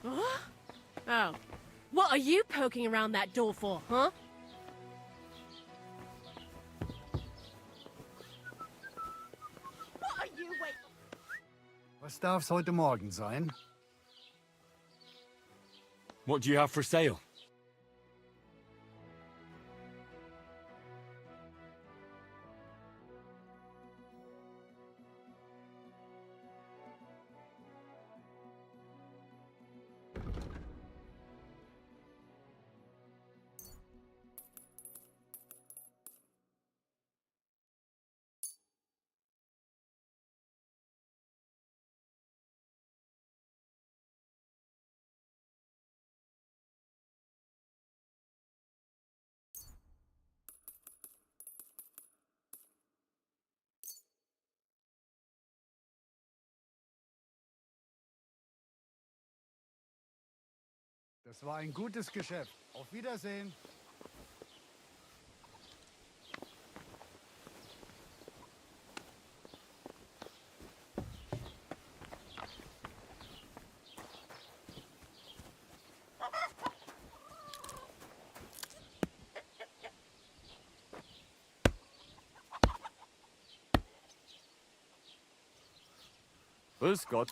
Huh? Oh. What are you poking around that door for, huh? What are you waiting? Was darf's heute Morgen sein? What do you have for sale? Das war ein gutes Geschäft. Auf Wiedersehen. Grüß Gott.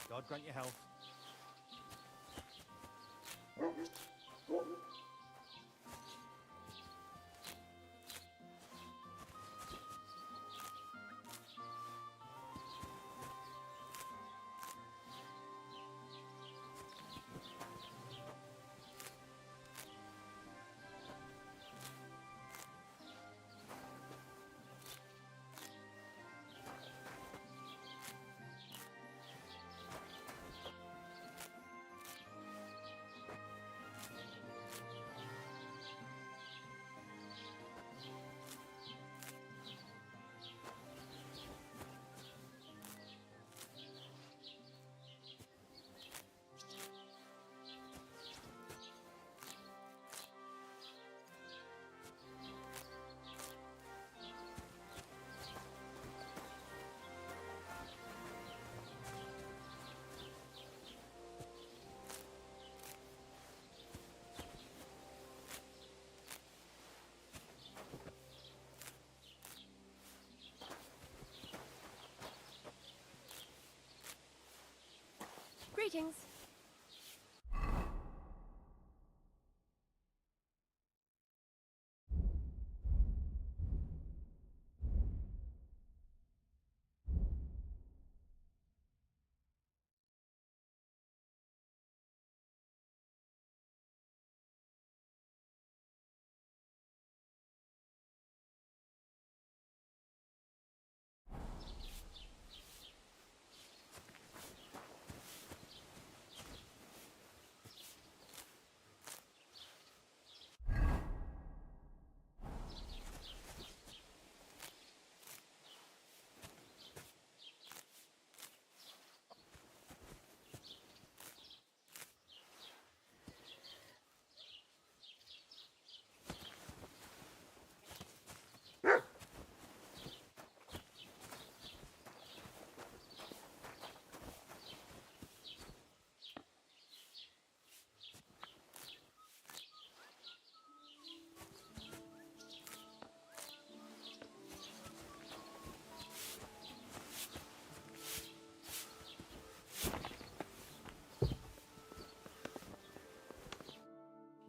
God grant you health. Greetings.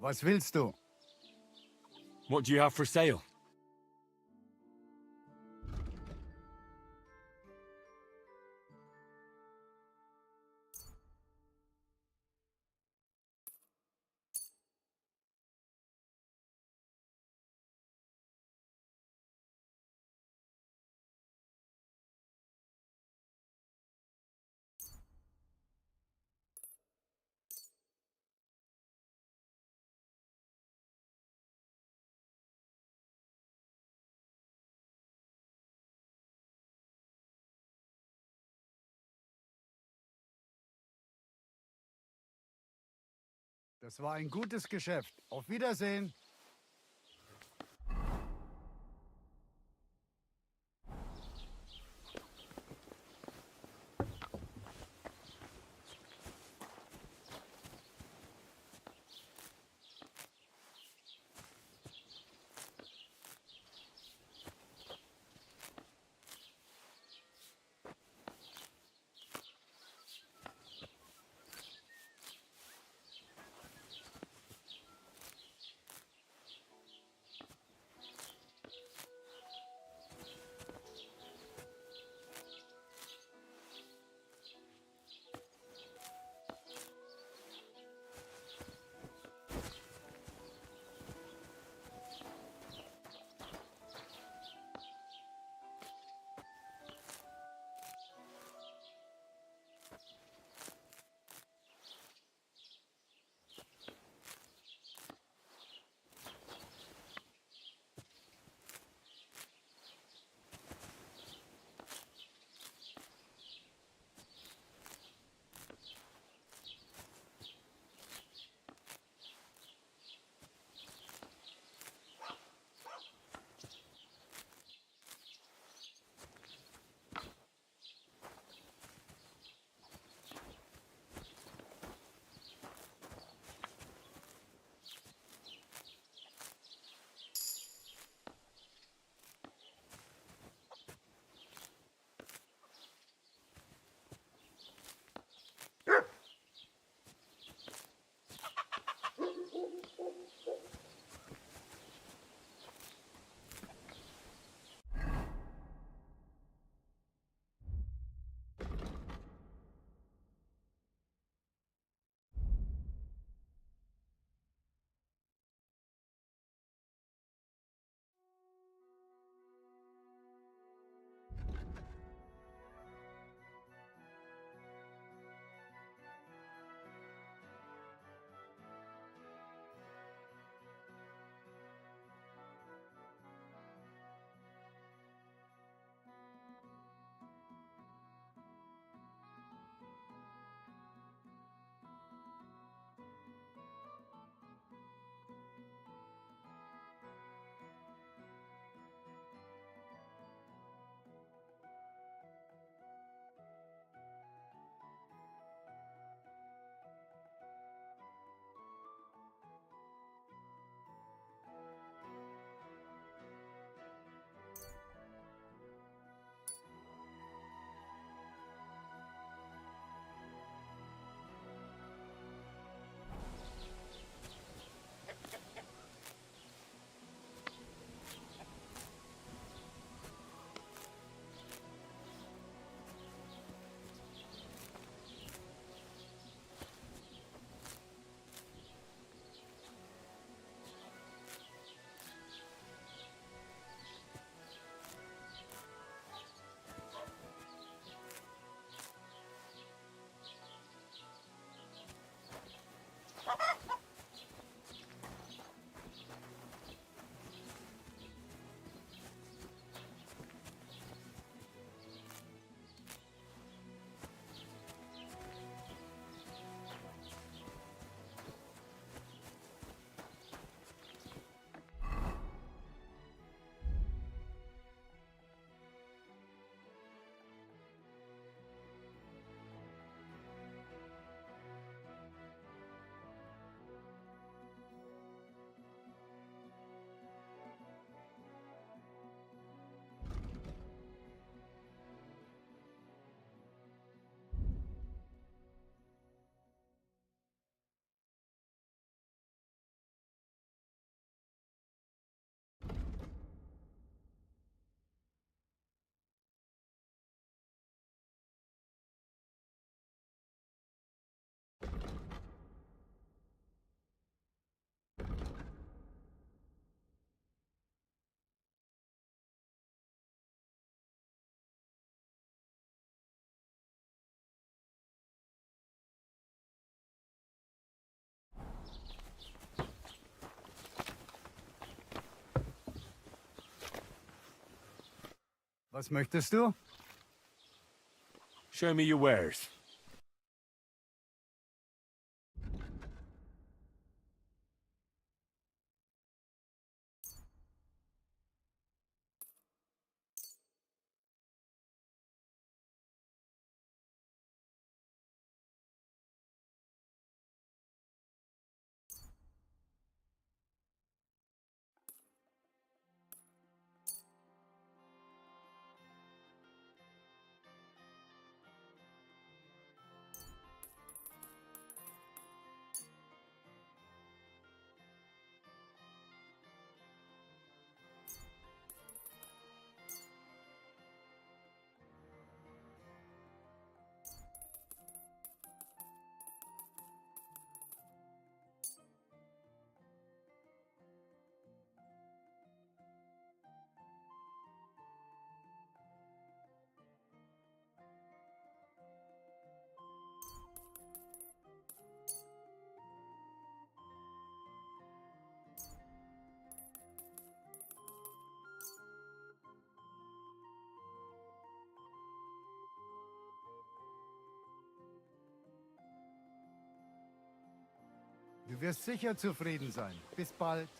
Was willst du? What do you have for sale? Das war ein gutes Geschäft. Auf Wiedersehen. Was möchtest du? Show me your wares. Du wirst sicher zufrieden sein. Bis bald.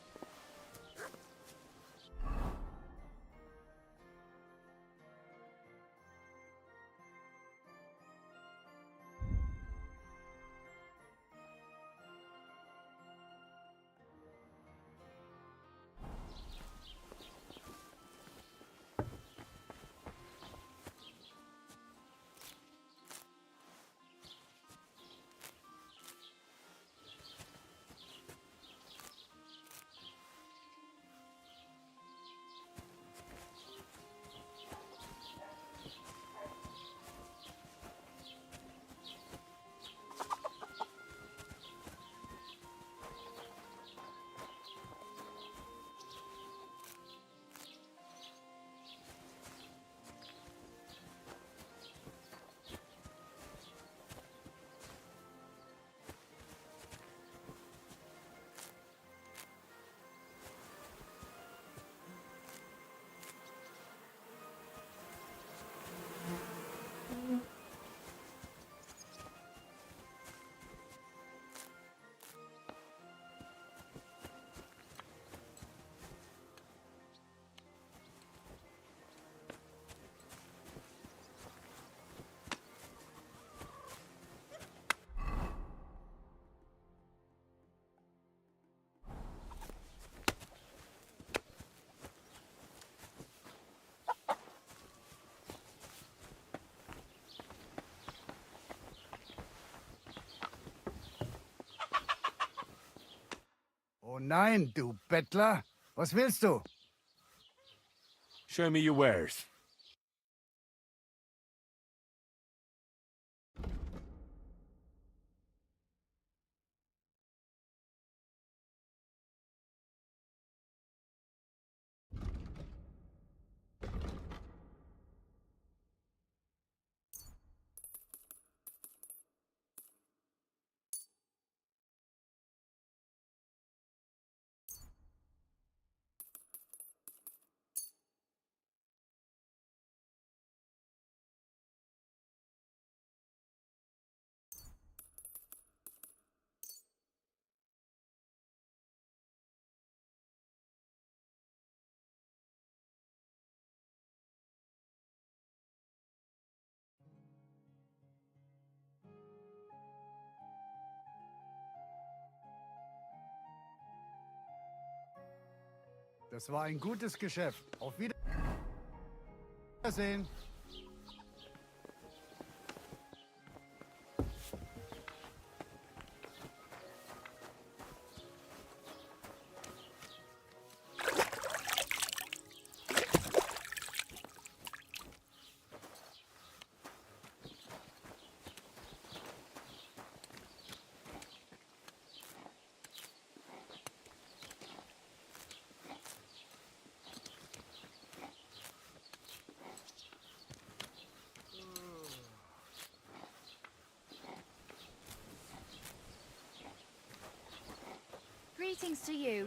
Oh nein, du Bettler. Was willst du? Show me your wares. Das war ein gutes Geschäft. Auf Wiedersehen. Greetings to you.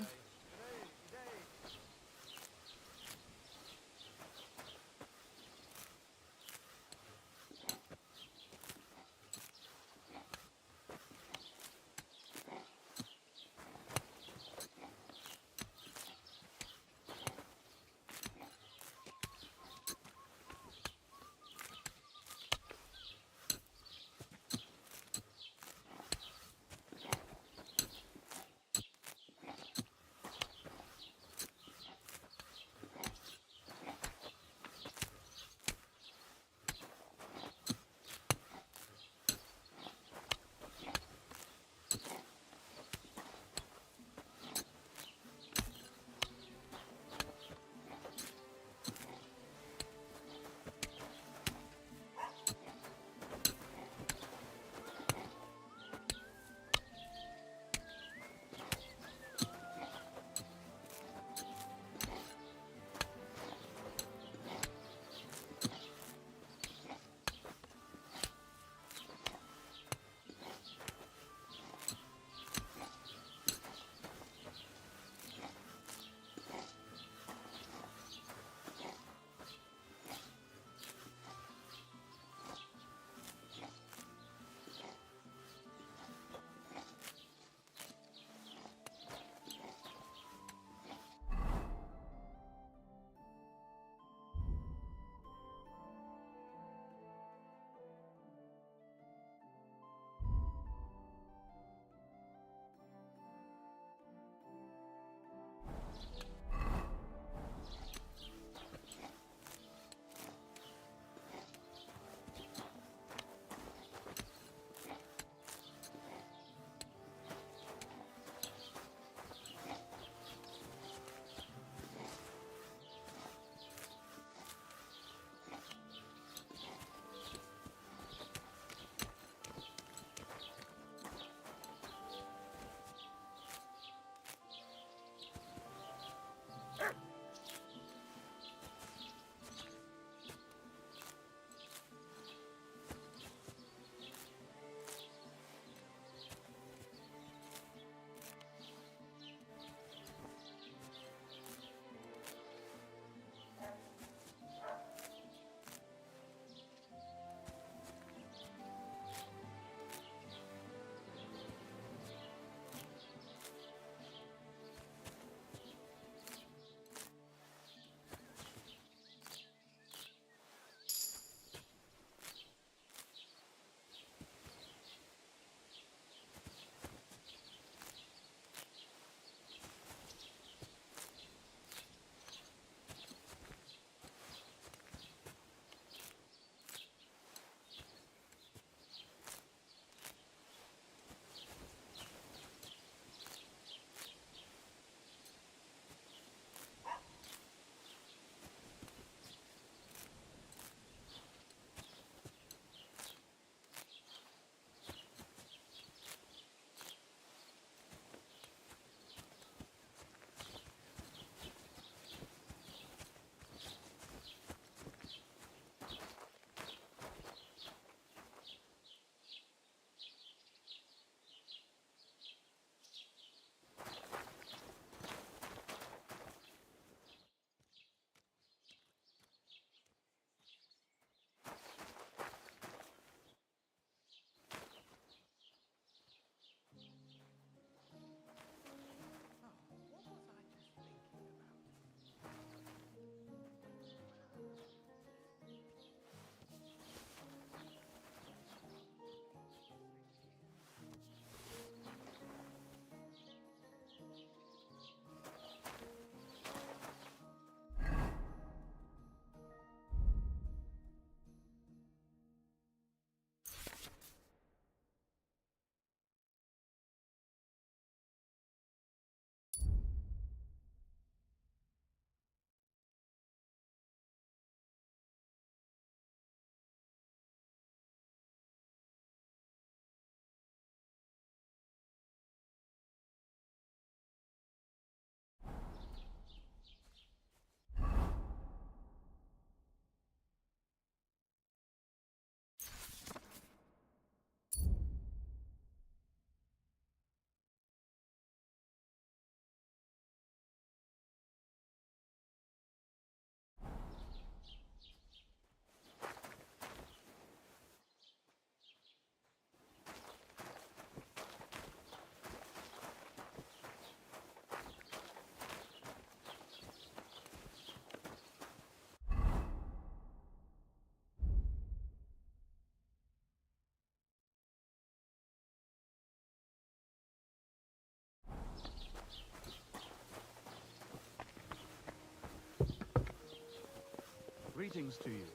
Greetings to you.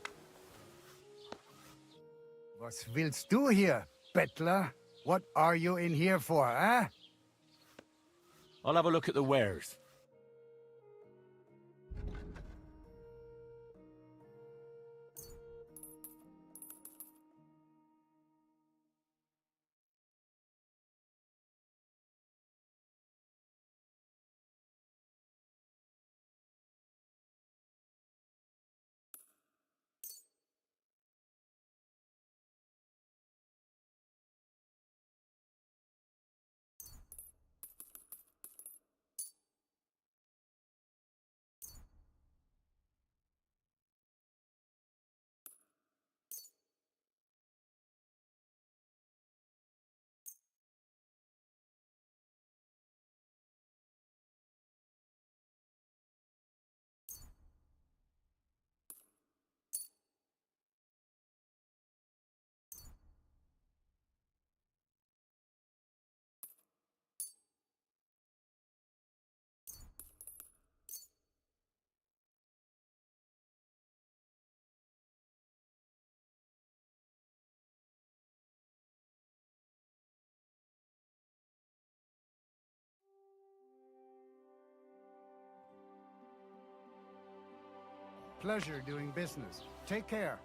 Was willst du hier, Bettler? What are you in here for, eh? I'll have a look at the wares. Pleasure doing business. Take care.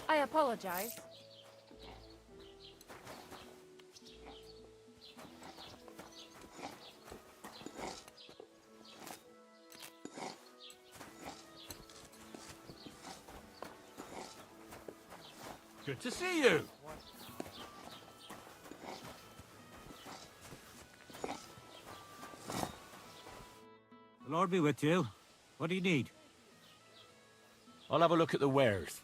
I apologize. Good to see you. The Lord be with you. What do you need? I'll have a look at the wares.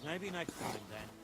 Maybe next time then.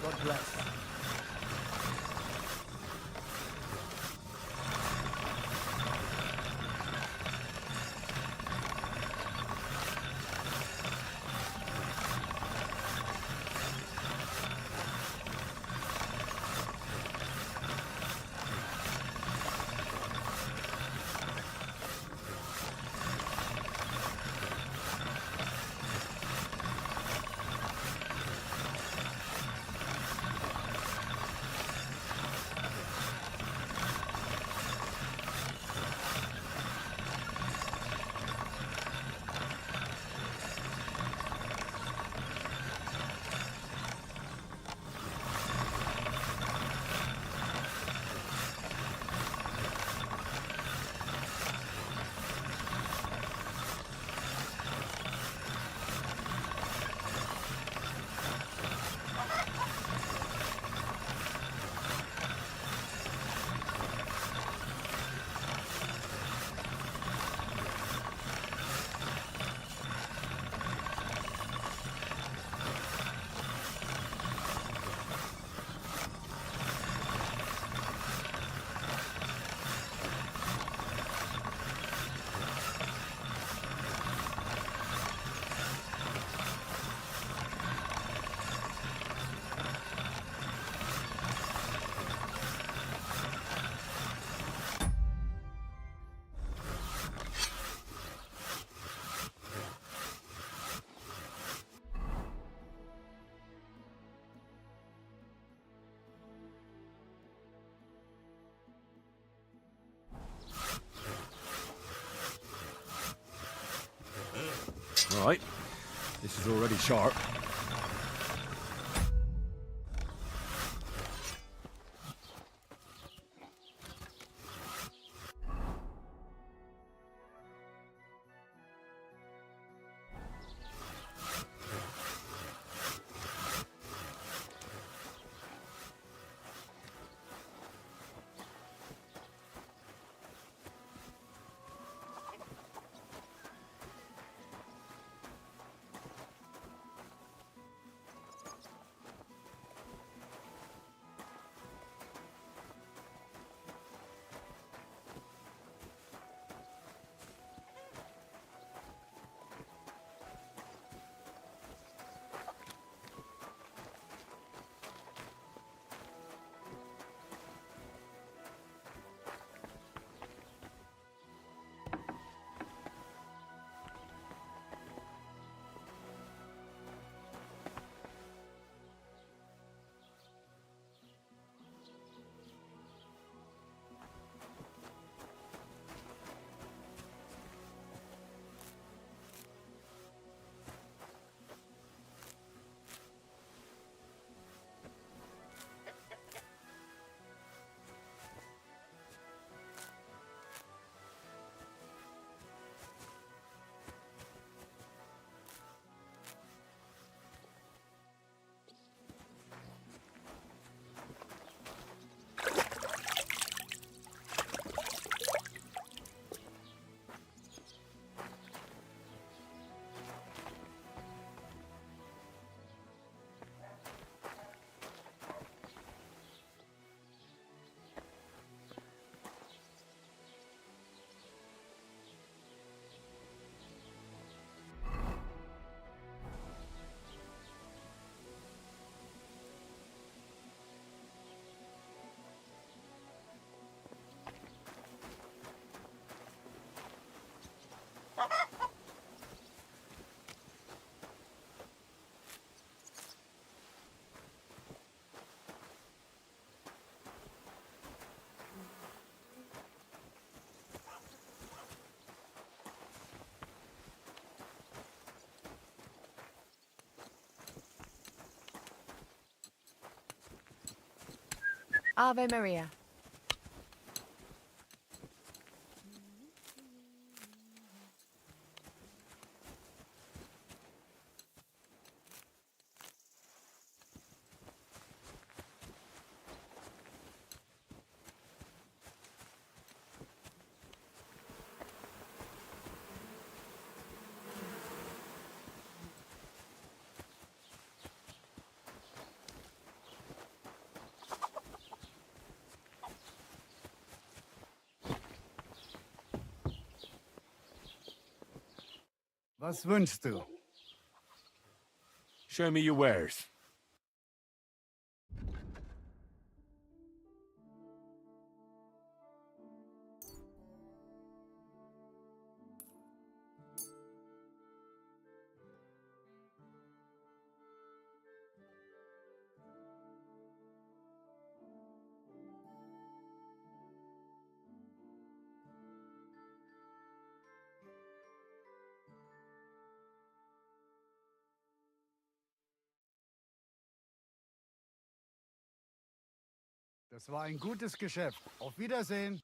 God bless. All right. This is already sharp. Ave Maria. Was wünschst du? Show me your wares. Das war ein gutes Geschäft. Auf Wiedersehen.